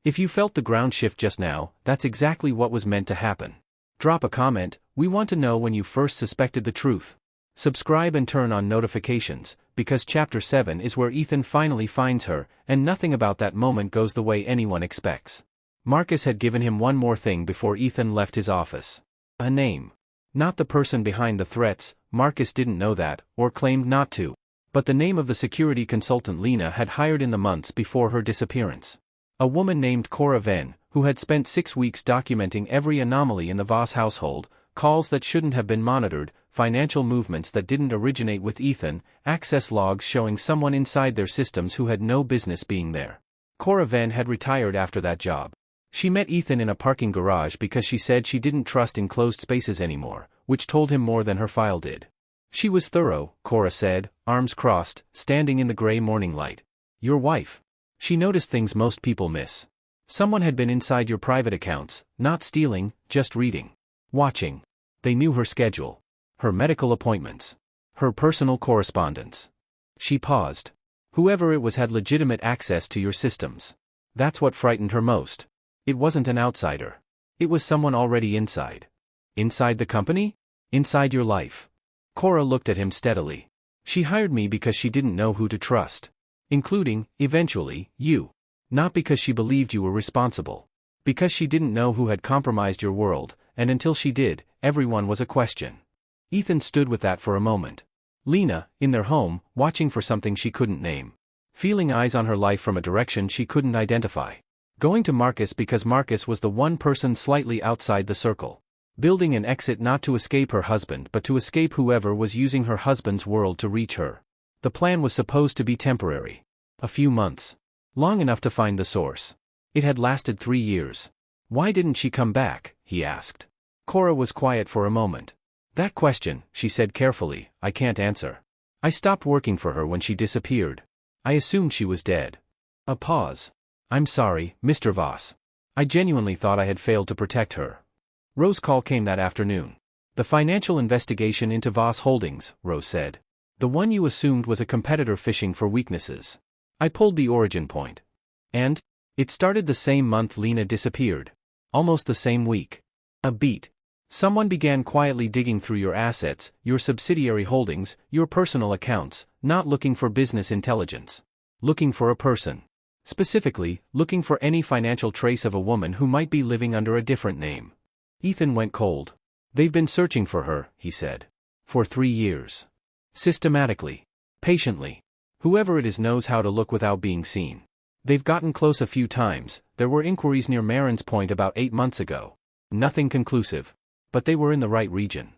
If you felt the ground shift just now, that's exactly what was meant to happen. Drop a comment. We want to know when you first suspected the truth. Subscribe and turn on notifications, because Chapter 7 is where Ethan finally finds her, and nothing about that moment goes the way anyone expects. Marcus had given him one more thing before Ethan left his office. A name. Not the person behind the threats, Marcus didn't know that, or claimed not to. But the name of the security consultant Lena had hired in the months before her disappearance. A woman named Cora Venn, who had spent 6 weeks documenting every anomaly in the Voss household, calls that shouldn't have been monitored, financial movements that didn't originate with Ethan, access logs showing someone inside their systems who had no business being there. Cora Venn had retired after that job. She met Ethan in a parking garage because she said she didn't trust enclosed spaces anymore, which told him more than her file did. She was thorough, Cora said, arms crossed, standing in the gray morning light. Your wife. She noticed things most people miss. Someone had been inside your private accounts, not stealing, just reading. Watching. They knew her schedule. Her medical appointments. Her personal correspondence. She paused. Whoever it was had legitimate access to your systems. That's what frightened her most. It wasn't an outsider. It was someone already inside. Inside the company? Inside your life. Cora looked at him steadily. She hired me because she didn't know who to trust. Including, eventually, you. Not because she believed you were responsible. Because she didn't know who had compromised your world, and until she did, everyone was a question. Ethan stood with that for a moment. Lena, in their home, watching for something she couldn't name. Feeling eyes on her life from a direction she couldn't identify. Going to Marcus because Marcus was the one person slightly outside the circle. Building an exit not to escape her husband but to escape whoever was using her husband's world to reach her. The plan was supposed to be temporary. A few months. Long enough to find the source. It had lasted 3 years. Why didn't she come back? He asked. Cora was quiet for a moment. That question, she said carefully, I can't answer. I stopped working for her when she disappeared. I assumed she was dead. A pause. I'm sorry, Mr. Voss. I genuinely thought I had failed to protect her. Rose's call came that afternoon. The financial investigation into Voss Holdings, Rose said. The one you assumed was a competitor fishing for weaknesses. I pulled the origin point. And? It started the same month Lena disappeared. Almost the same week. A beat. Someone began quietly digging through your assets, your subsidiary holdings, your personal accounts, not looking for business intelligence. Looking for a person. Specifically, looking for any financial trace of a woman who might be living under a different name. Ethan went cold. They've been searching for her, he said. For 3 years. Systematically. Patiently. Whoever it is knows how to look without being seen. They've gotten close a few times. There were inquiries near Marin's Point about 8 months ago. Nothing conclusive. But they were in the right region.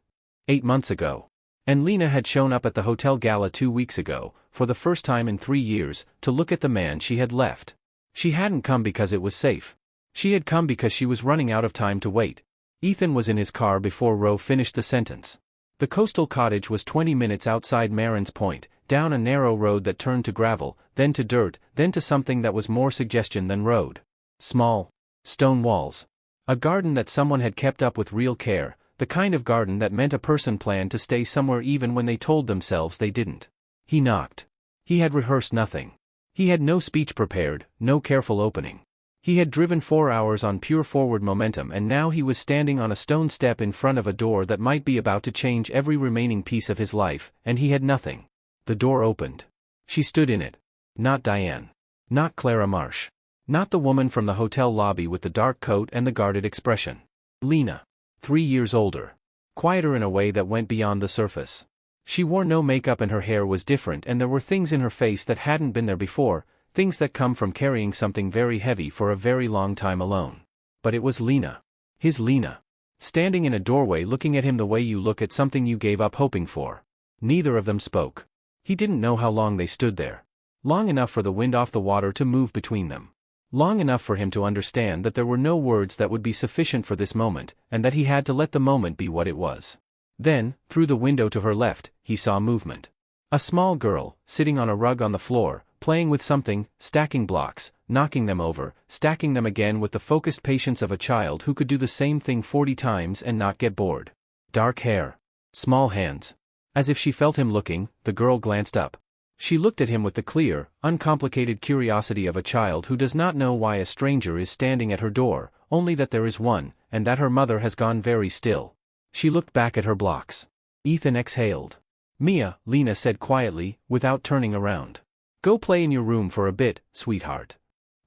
8 months ago. And Lena had shown up at the hotel gala 2 weeks ago, for the first time in 3 years, to look at the man she had left. She hadn't come because it was safe. She had come because she was running out of time to wait. Ethan was in his car before Roe finished the sentence. The coastal cottage was 20 minutes outside Marin's Point, down a narrow road that turned to gravel, then to dirt, then to something that was more suggestion than road. Small. Stone walls. A garden that someone had kept up with real care, the kind of garden that meant a person planned to stay somewhere even when they told themselves they didn't. He knocked. He had rehearsed nothing. He had no speech prepared, no careful opening. He had driven 4 hours on pure forward momentum, and now he was standing on a stone step in front of a door that might be about to change every remaining piece of his life, and he had nothing. The door opened. She stood in it. Not Diane. Not Clara Marsh. Not the woman from the hotel lobby with the dark coat and the guarded expression. Lena. 3 years older. Quieter in a way that went beyond the surface. She wore no makeup and her hair was different, and there were things in her face that hadn't been there before, things that come from carrying something very heavy for a very long time alone. But it was Lena. His Lena. Standing in a doorway looking at him the way you look at something you gave up hoping for. Neither of them spoke. He didn't know how long they stood there. Long enough for the wind off the water to move between them. Long enough for him to understand that there were no words that would be sufficient for this moment, and that he had to let the moment be what it was. Then, through the window to her left, he saw movement. A small girl, sitting on a rug on the floor, playing with something, stacking blocks, knocking them over, stacking them again with the focused patience of a child who could do the same thing 40 times and not get bored. Dark hair. Small hands. As if she felt him looking, the girl glanced up. She looked at him with the clear, uncomplicated curiosity of a child who does not know why a stranger is standing at her door, only that there is one, and that her mother has gone very still. She looked back at her blocks. Ethan exhaled. Mia, Lena said quietly, without turning around. Go play in your room for a bit, sweetheart.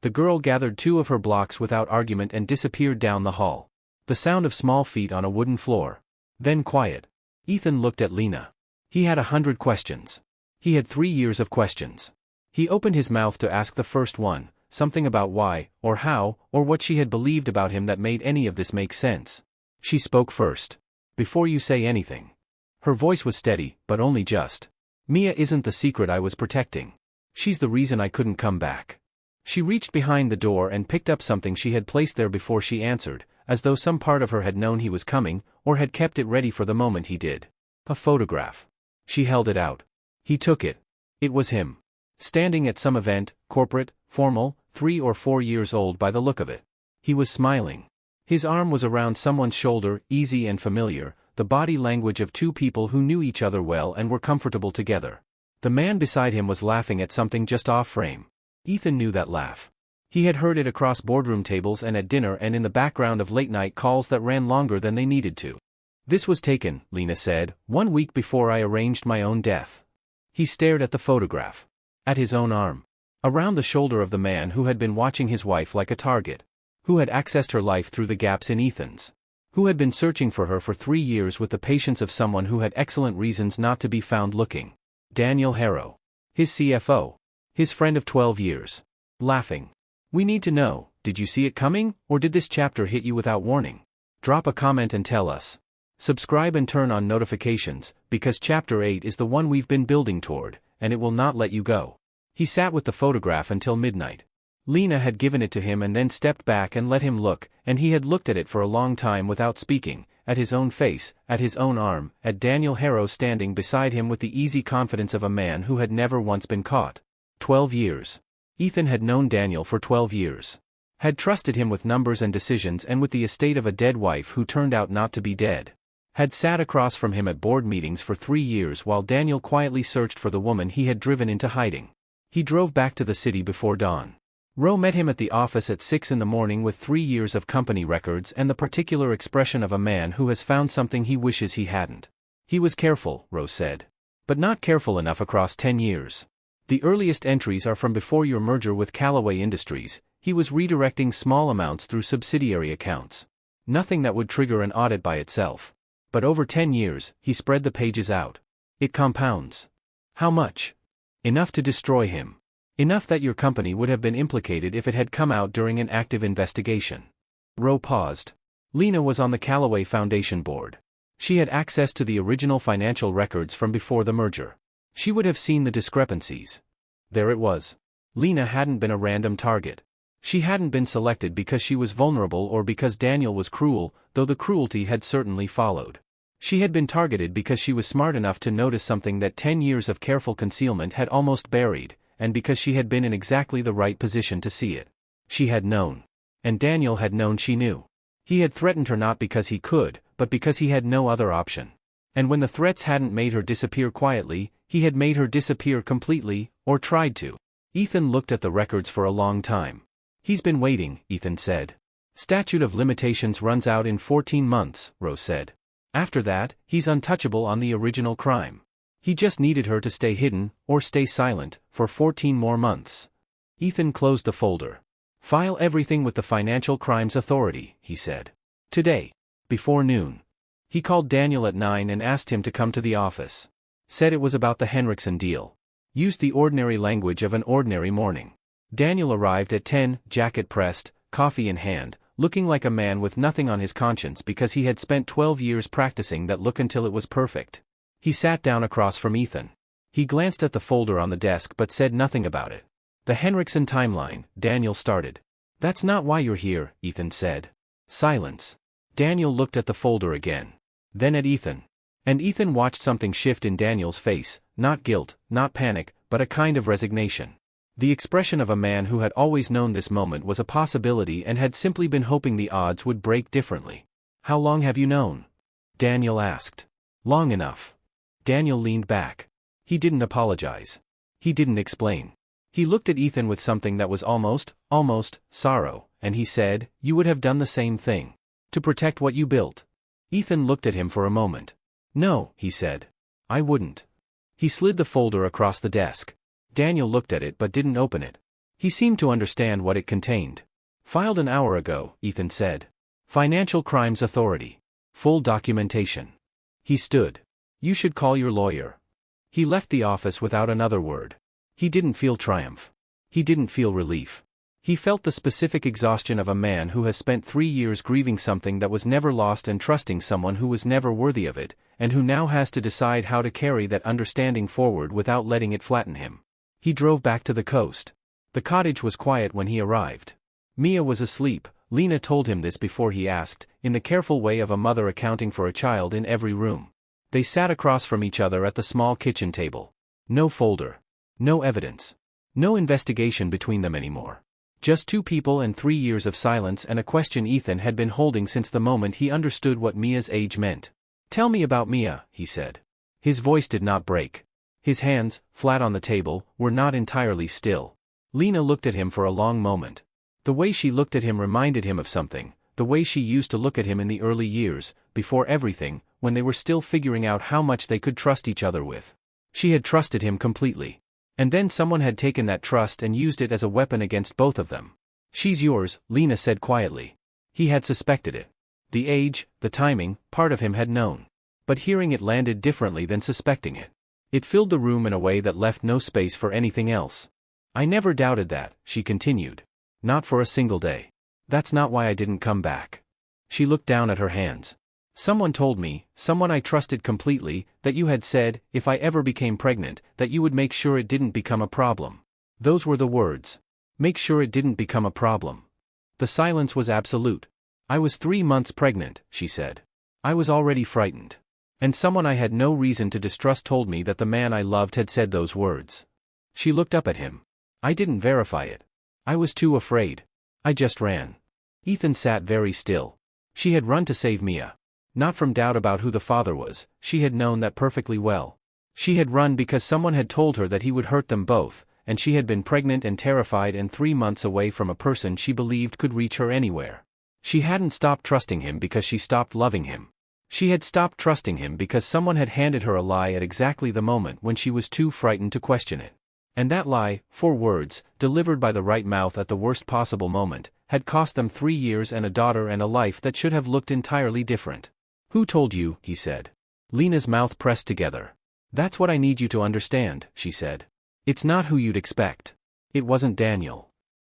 The girl gathered 2 of her blocks without argument and disappeared down the hall. The sound of small feet on a wooden floor. Then quiet. Ethan looked at Lena. He had 100 questions. He had 3 years of questions. He opened his mouth to ask the first one, something about why, or how, or what she had believed about him that made any of this make sense. She spoke first. Before you say anything. Her voice was steady, but only just. Mia isn't the secret I was protecting. She's the reason I couldn't come back. She reached behind the door and picked up something she had placed there before she answered, as though some part of her had known he was coming, or had kept it ready for the moment he did. A photograph. She held it out. He took it. It was him. Standing at some event, corporate, formal, 3 or 4 years old by the look of it. He was smiling. His arm was around someone's shoulder, easy and familiar, the body language of 2 people who knew each other well and were comfortable together. The man beside him was laughing at something just off frame. Ethan knew that laugh. He had heard it across boardroom tables and at dinner and in the background of late-night calls that ran longer than they needed to. This was taken, Lena said, 1 week before I arranged my own death. He stared at the photograph. At his own arm. Around the shoulder of the man who had been watching his wife like a target. Who had accessed her life through the gaps in Ethan's. Who had been searching for her for 3 years with the patience of someone who had excellent reasons not to be found looking. Daniel Harrow. His CFO. His friend of 12 years. Laughing. We need to know, did you see it coming, or did this chapter hit you without warning? Drop a comment and tell us. Subscribe and turn on notifications, because Chapter 8 is the one we've been building toward, and it will not let you go. He sat with the photograph until midnight. Lena had given it to him and then stepped back and let him look, and he had looked at it for a long time without speaking, at his own face, at his own arm, at Daniel Harrow standing beside him with the easy confidence of a man who had never once been caught. 12 years. Ethan had known Daniel for 12 years. Had trusted him with numbers and decisions and with the estate of a dead wife who turned out not to be dead. had sat across from him at board meetings for 3 years while Daniel quietly searched for the woman he had driven into hiding. He drove back to the city before dawn. Rowe met him at the office at 6 in the morning with 3 years of company records and the particular expression of a man who has found something he wishes he hadn't. He was careful, Rowe said. But not careful enough across 10 years. The earliest entries are from before your merger with Callaway Industries. He was redirecting small amounts through subsidiary accounts. Nothing that would trigger an audit by itself. But over 10 years, he spread the pages out. It compounds. How much? Enough to destroy him. Enough that your company would have been implicated if it had come out during an active investigation. Rowe paused. Lena was on the Callaway Foundation board. She had access to the original financial records from before the merger. She would have seen the discrepancies. There it was. Lena hadn't been a random target. She hadn't been selected because she was vulnerable or because Daniel was cruel, though the cruelty had certainly followed. She had been targeted because she was smart enough to notice something that 10 years of careful concealment had almost buried, and because she had been in exactly the right position to see it. She had known. And Daniel had known she knew. He had threatened her not because he could, but because he had no other option. And when the threats hadn't made her disappear quietly, he had made her disappear completely, or tried to. Ethan looked at the records for a long time. He's been waiting, Ethan said. Statute of limitations runs out in 14 months, Rowe said. After that, he's untouchable on the original crime. He just needed her to stay hidden, or stay silent, for 14 more months. Ethan closed the folder. File everything with the Financial Crimes Authority, he said. Today. Before noon. He called Daniel at 9 and asked him to come to the office. Said it was about the Henriksen deal. Used the ordinary language of an ordinary morning. Daniel arrived at 10, jacket pressed, coffee in hand, looking like a man with nothing on his conscience because he had spent 12 years practicing that look until it was perfect. He sat down across from Ethan. He glanced at the folder on the desk but said nothing about it. The Henriksen timeline, Daniel started. That's not why you're here, Ethan said. Silence. Daniel looked at the folder again. Then at Ethan. And Ethan watched something shift in Daniel's face, not guilt, not panic, but a kind of resignation. The expression of a man who had always known this moment was a possibility and had simply been hoping the odds would break differently. How long have you known? Daniel asked. Long enough. Daniel leaned back. He didn't apologize. He didn't explain. He looked at Ethan with something that was almost, sorrow, and he said, you would have done the same thing. To protect what you built. Ethan looked at him for a moment. No, he said. I wouldn't. He slid the folder across the desk. Daniel looked at it but didn't open it. He seemed to understand what it contained. Filed an hour ago, Ethan said. Financial Crimes Authority. Full documentation. He stood. You should call your lawyer. He left the office without another word. He didn't feel triumph. He didn't feel relief. He felt the specific exhaustion of a man who has spent 3 years grieving something that was never lost and trusting someone who was never worthy of it, and who now has to decide how to carry that understanding forward without letting it flatten him. He drove back to the coast. The cottage was quiet when he arrived. Mia was asleep. Lena told him this before he asked, in the careful way of a mother accounting for a child in every room. They sat across from each other at the small kitchen table. No folder. No evidence. No investigation between them anymore. Just 2 people and 3 years of silence and a question Ethan had been holding since the moment he understood what Mia's age meant. Tell me about Mia, he said. His voice did not break. His hands, flat on the table, were not entirely still. Lena looked at him for a long moment. The way she looked at him reminded him of something, the way she used to look at him in the early years, before everything, when they were still figuring out how much they could trust each other with. She had trusted him completely. And then someone had taken that trust and used it as a weapon against both of them. She's yours, Lena said quietly. He had suspected it. The age, the timing, part of him had known. But hearing it landed differently than suspecting it. It filled the room in a way that left no space for anything else. I never doubted that, she continued. Not for a single day. That's not why I didn't come back. She looked down at her hands. Someone told me, someone I trusted completely, that you had said, if I ever became pregnant, that you would make sure it didn't become a problem. Those were the words. Make sure it didn't become a problem. The silence was absolute. I was 3 months pregnant, she said. I was already frightened. And someone I had no reason to distrust told me that the man I loved had said those words. She looked up at him. I didn't verify it. I was too afraid. I just ran. Ethan sat very still. She had run to save Mia. Not from doubt about who the father was, she had known that perfectly well. She had run because someone had told her that he would hurt them both, and she had been pregnant and terrified and 3 months away from a person she believed could reach her anywhere. She hadn't stopped trusting him because she stopped loving him. She had stopped trusting him because someone had handed her a lie at exactly the moment when she was too frightened to question it. And that lie, 4 words, delivered by the right mouth at the worst possible moment, had cost them 3 years and a daughter and a life that should have looked entirely different. "Who told you?" he said. Lena's mouth pressed together. "That's what I need you to understand," she said. "It's not who you'd expect. It wasn't Daniel.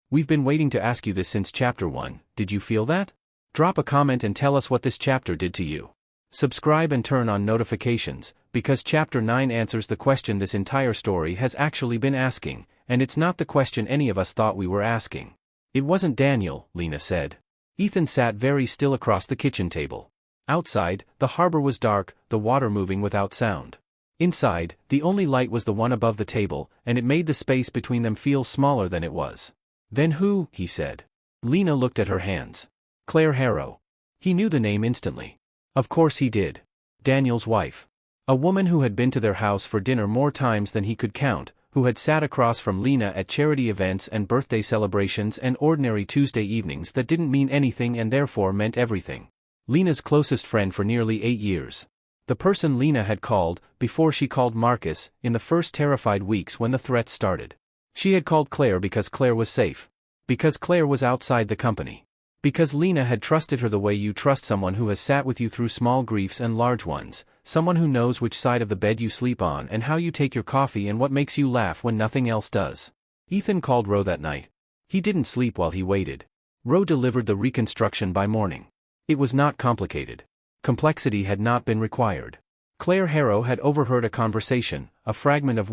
We've been waiting to ask you this since chapter 1, did you feel that? Drop a comment and tell us what this chapter did to you. Subscribe and turn on notifications, because chapter 9 answers the question this entire story has actually been asking, and it's not the question any of us thought we were asking." "It wasn't Daniel," Lena said. Ethan sat very still across the kitchen table. Outside, the harbor was dark, the water moving without sound. Inside, the only light was the one above the table, and it made the space between them feel smaller than it was. "Then who?" he said. Lena looked at her hands. "Claire Harrow." He knew the name instantly. Of course he did. Daniel's wife. A woman who had been to their house for dinner more times than he could count, who had sat across from Lena at charity events and birthday celebrations and ordinary Tuesday evenings that didn't mean anything and therefore meant everything. Lena's closest friend for nearly 8 years. The person Lena had called, before she called Marcus, in the first terrified weeks when the threats started. She had called Claire because Claire was safe. Because Claire was outside the company. Because Lena had trusted her the way you trust someone who has sat with you through small griefs and large ones, someone who knows which side of the bed you sleep on and how you take your coffee and what makes you laugh when nothing else does. Ethan called Ro that night. He didn't sleep while he waited. Ro delivered the reconstruction by morning. It was not complicated. Complexity had not been required. Claire Harrow had overheard a conversation, a fragment of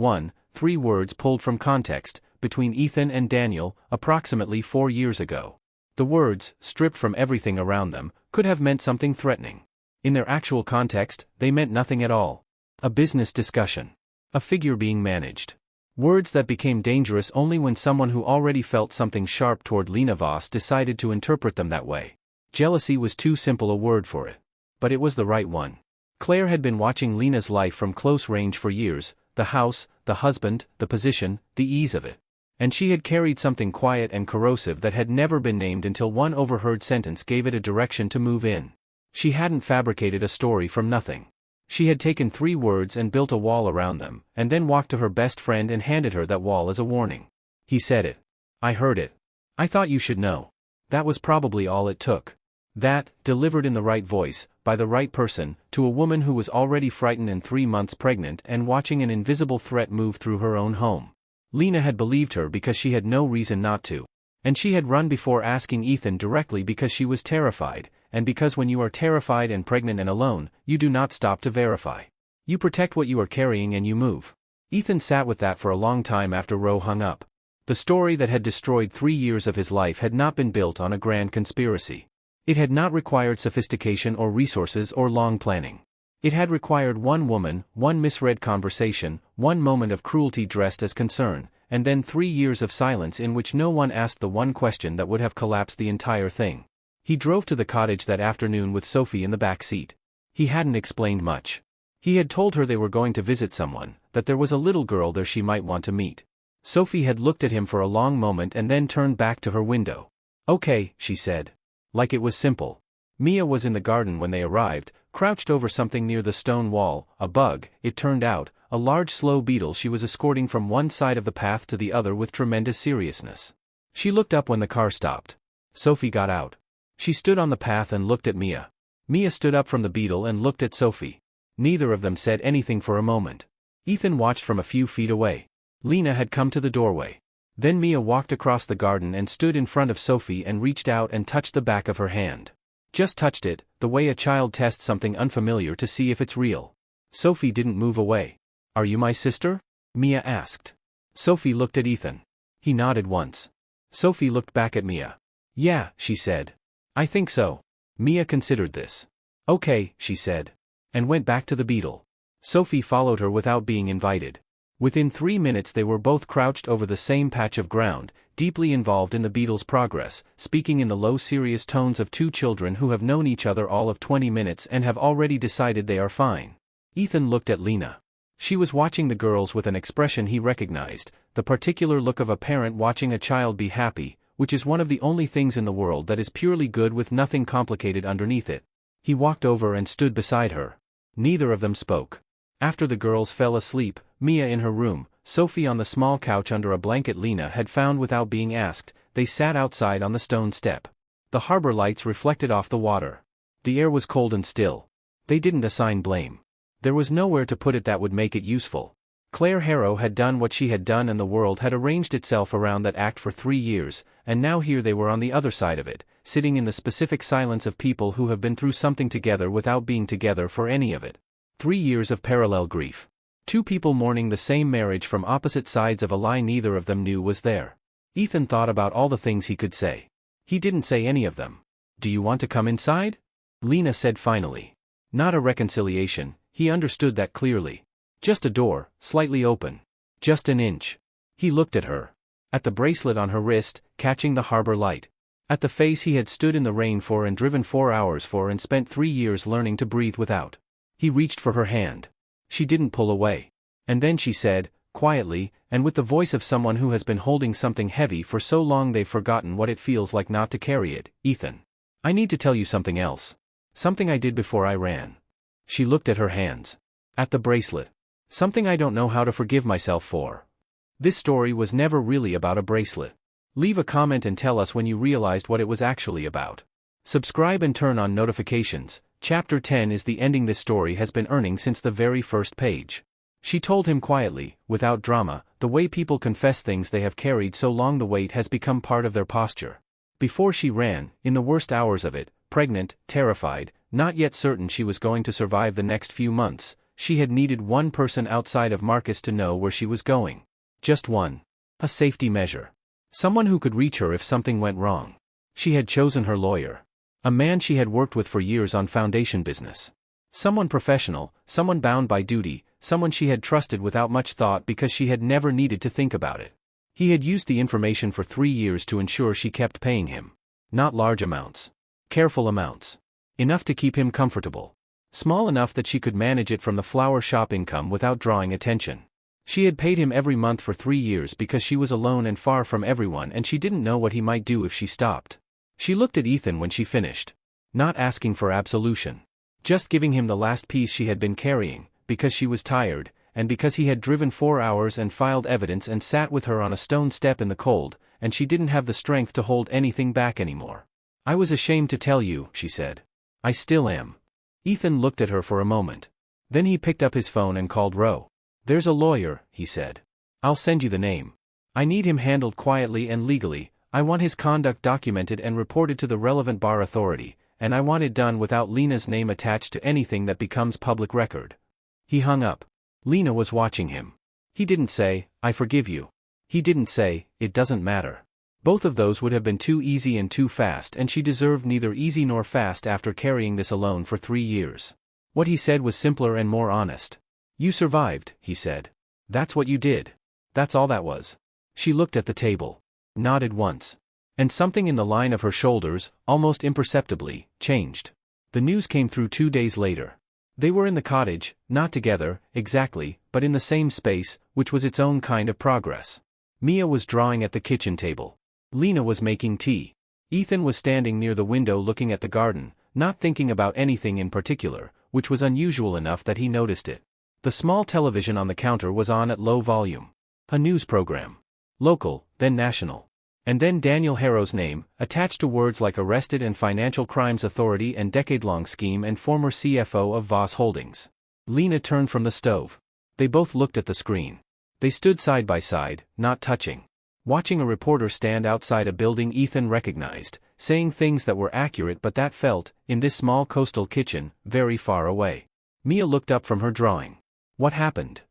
3 words pulled from context, between Ethan and Daniel, approximately 4 years ago. The words, stripped from everything around them, could have meant something threatening. In their actual context, they meant nothing at all. A business discussion. A figure being managed. Words that became dangerous only when someone who already felt something sharp toward Lena Voss decided to interpret them that way. Jealousy was too simple a word for it. But it was the right one. Claire had been watching Lena's life from close range for years, the house, the husband, the position, the ease of it. And she had carried something quiet and corrosive that had never been named until one overheard sentence gave it a direction to move in. She hadn't fabricated a story from nothing. She had taken 3 words and built a wall around them, and then walked to her best friend and handed her that wall as a warning. He said it. I heard it. I thought you should know. That was probably all it took. That, delivered in the right voice, by the right person, to a woman who was already frightened and 3 months pregnant and watching an invisible threat move through her own home. Lena had believed her because she had no reason not to. And she had run before asking Ethan directly because she was terrified, and because when you are terrified and pregnant and alone, you do not stop to verify. You protect what you are carrying and you move. Ethan sat with that for a long time after Ro hung up. The story that had destroyed 3 years of his life had not been built on a grand conspiracy. It had not required sophistication or resources or long planning. It had required one woman, one misread conversation, one moment of cruelty dressed as concern, and then 3 years of silence in which no one asked the one question that would have collapsed the entire thing. He drove to the cottage that afternoon with Sophie in the back seat. He hadn't explained much. He had told her they were going to visit someone, that there was a little girl there she might want to meet. Sophie had looked at him for a long moment and then turned back to her window. "Okay," she said. Like it was simple. Mia was in the garden when they arrived, crouched over something near the stone wall, a bug, it turned out, a large slow beetle she was escorting from one side of the path to the other with tremendous seriousness. She looked up when the car stopped. Sophie got out. She stood on the path and looked at Mia. Mia stood up from the beetle and looked at Sophie. Neither of them said anything for a moment. Ethan watched from a few feet away. Lena had come to the doorway. Then Mia walked across the garden and stood in front of Sophie and reached out and touched the back of her hand. Just touched it, the way a child tests something unfamiliar to see if it's real. Sophie didn't move away. "Are you my sister?" Mia asked. Sophie looked at Ethan. He nodded once. Sophie looked back at Mia. "Yeah," she said. "I think so." Mia considered this. "Okay," she said. And went back to the beetle. Sophie followed her without being invited. Within 3 minutes they were both crouched over the same patch of ground, deeply involved in the Beatles' progress, speaking in the low serious tones of two children who have known each other all of 20 minutes and have already decided they are fine. Ethan looked at Lena. She was watching the girls with an expression he recognized, the particular look of a parent watching a child be happy, which is one of the only things in the world that is purely good with nothing complicated underneath it. He walked over and stood beside her. Neither of them spoke. After the girls fell asleep, Mia in her room, Sophie on the small couch under a blanket Lena had found without being asked, they sat outside on the stone step. The harbor lights reflected off the water. The air was cold and still. They didn't assign blame. There was nowhere to put it that would make it useful. Claire Harrow had done what she had done and the world had arranged itself around that act for 3 years, and now here they were on the other side of it, sitting in the specific silence of people who have been through something together without being together for any of it. 3 years of parallel grief. Two people mourning the same marriage from opposite sides of a lie neither of them knew was there. Ethan thought about all the things he could say. He didn't say any of them. "Do you want to come inside?" Lena said finally. Not a reconciliation, he understood that clearly. Just a door, slightly open. Just an inch. He looked at her. At the bracelet on her wrist, catching the harbor light. At the face he had stood in the rain for and driven 4 hours for and spent 3 years learning to breathe without. He reached for her hand. She didn't pull away. And then she said, quietly, and with the voice of someone who has been holding something heavy for so long they've forgotten what it feels like not to carry it, "Ethan. I need to tell you something else. Something I did before I ran." She looked at her hands. At the bracelet. "Something I don't know how to forgive myself for." This story was never really about a bracelet. Leave a comment and tell us when you realized what it was actually about. Subscribe and turn on notifications. Chapter 10 is the ending this story has been earning since the very first page. She told him quietly, without drama, the way people confess things they have carried so long the weight has become part of their posture. Before she ran, in the worst hours of it, pregnant, terrified, not yet certain she was going to survive the next few months, she had needed one person outside of Marcus to know where she was going. Just one. A safety measure. Someone who could reach her if something went wrong. She had chosen her lawyer. A man she had worked with for years on foundation business. Someone professional, someone bound by duty, someone she had trusted without much thought because she had never needed to think about it. He had used the information for 3 years to ensure she kept paying him. Not large amounts. Careful amounts. Enough to keep him comfortable. Small enough that she could manage it from the flower shop income without drawing attention. She had paid him every month for 3 years because she was alone and far from everyone and she didn't know what he might do if she stopped. She looked at Ethan when she finished. Not asking for absolution. Just giving him the last piece she had been carrying, because she was tired, and because he had driven 4 hours and filed evidence and sat with her on a stone step in the cold, and she didn't have the strength to hold anything back anymore. "I was ashamed to tell you," she said. "I still am." Ethan looked at her for a moment. Then he picked up his phone and called Roe. "There's a lawyer," he said. "I'll send you the name. I need him handled quietly and legally. I want his conduct documented and reported to the relevant bar authority, and I want it done without Lena's name attached to anything that becomes public record." He hung up. Lena was watching him. He didn't say, "I forgive you." He didn't say, "It doesn't matter." Both of those would have been too easy and too fast, and she deserved neither easy nor fast after carrying this alone for 3 years. What he said was simpler and more honest. "You survived," he said. "That's what you did. That's all that was." She looked at the table. Nodded once. And something in the line of her shoulders, almost imperceptibly, changed. The news came through 2 days later. They were in the cottage, not together, exactly, but in the same space, which was its own kind of progress. Mia was drawing at the kitchen table. Lena was making tea. Ethan was standing near the window looking at the garden, not thinking about anything in particular, which was unusual enough that he noticed it. The small television on the counter was on at low volume. A news program. Local, then national. And then Daniel Harrow's name, attached to words like arrested and financial crimes authority and decade-long scheme and former CFO of Voss Holdings. Lena turned from the stove. They both looked at the screen. They stood side by side, not touching. Watching a reporter stand outside a building Ethan recognized, saying things that were accurate but that felt, in this small coastal kitchen, very far away. Mia looked up from her drawing. "What happened?"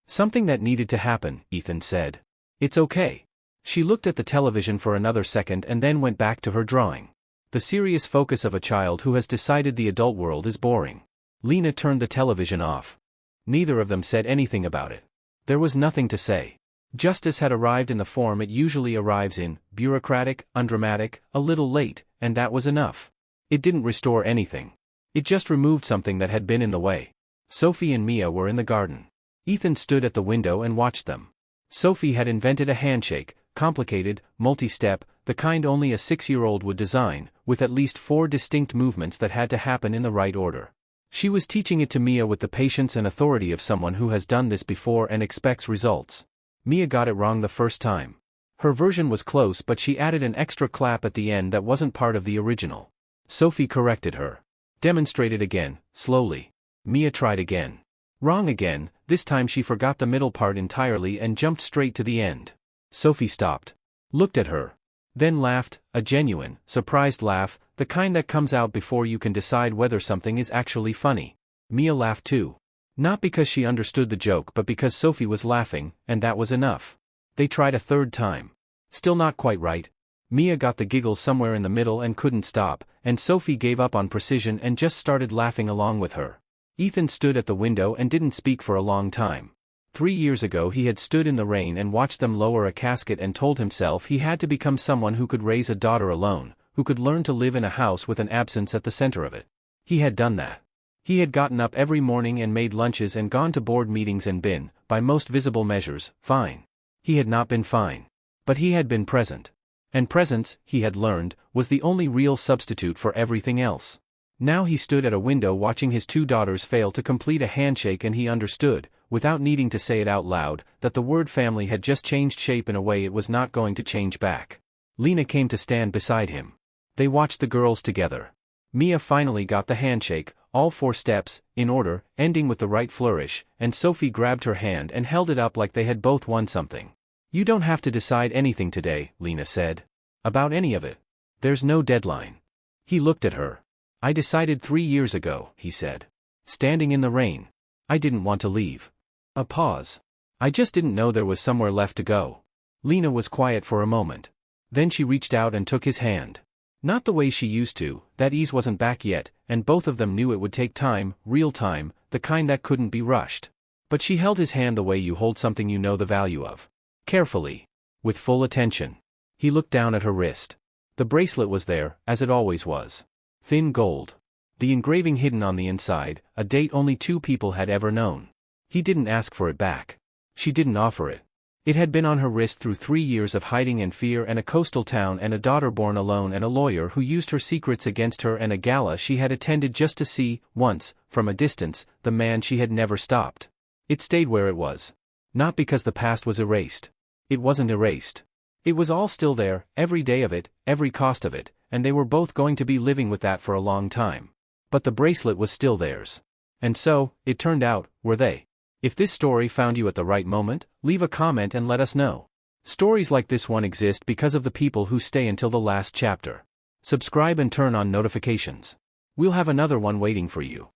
"Something that needed to happen," Ethan said. "It's okay." She looked at the television for another second and then went back to her drawing. The serious focus of a child who has decided the adult world is boring. Lena turned the television off. Neither of them said anything about it. There was nothing to say. Justice had arrived in the form it usually arrives in, bureaucratic, undramatic, a little late, and that was enough. It didn't restore anything. It just removed something that had been in the way. Sophie and Mia were in the garden. Ethan stood at the window and watched them. Sophie had invented a handshake, complicated, multi-step, the kind only a 6-year-old would design, with at least 4 distinct movements that had to happen in the right order. She was teaching it to Mia with the patience and authority of someone who has done this before and expects results. Mia got it wrong the first time. Her version was close, but she added an extra clap at the end that wasn't part of the original. Sophie corrected her. Demonstrated again, slowly. Mia tried again. Wrong again, this time she forgot the middle part entirely and jumped straight to the end. Sophie stopped. Looked at her. Then laughed, a genuine, surprised laugh, the kind that comes out before you can decide whether something is actually funny. Mia laughed too. Not because she understood the joke but because Sophie was laughing, and that was enough. They tried a third time. Still not quite right. Mia got the giggle somewhere in the middle and couldn't stop, and Sophie gave up on precision and just started laughing along with her. Ethan stood at the window and didn't speak for a long time. 3 years ago he had stood in the rain and watched them lower a casket and told himself he had to become someone who could raise a daughter alone, who could learn to live in a house with an absence at the center of it. He had done that. He had gotten up every morning and made lunches and gone to board meetings and been, by most visible measures, fine. He had not been fine. But he had been present. And presence, he had learned, was the only real substitute for everything else. Now he stood at a window watching his 2 daughters fail to complete a handshake, and he understood, without needing to say it out loud, that the word family had just changed shape in a way it was not going to change back. Lena came to stand beside him. They watched the girls together. Mia finally got the handshake, all 4 steps, in order, ending with the right flourish, and Sophie grabbed her hand and held it up like they had both won something. "You don't have to decide anything today," Lena said. "About any of it. There's no deadline." He looked at her. "I decided 3 years ago," he said. "Standing in the rain. I didn't want to leave." A pause. "I just didn't know there was somewhere left to go." Lena was quiet for a moment. Then she reached out and took his hand. Not the way she used to, that ease wasn't back yet, and both of them knew it would take time, real time, the kind that couldn't be rushed. But she held his hand the way you hold something you know the value of. Carefully. With full attention. He looked down at her wrist. The bracelet was there, as it always was. Thin gold. The engraving hidden on the inside, a date only 2 people had ever known. He didn't ask for it back. She didn't offer it. It had been on her wrist through 3 years of hiding and fear and a coastal town and a daughter born alone and a lawyer who used her secrets against her and a gala she had attended just to see, once, from a distance, the man she had never stopped. It stayed where it was. Not because the past was erased. It wasn't erased. It was all still there, every day of it, every cost of it, and they were both going to be living with that for a long time. But the bracelet was still theirs. And so, it turned out, were they. If this story found you at the right moment, leave a comment and let us know. Stories like this one exist because of the people who stay until the last chapter. Subscribe and turn on notifications. We'll have another one waiting for you.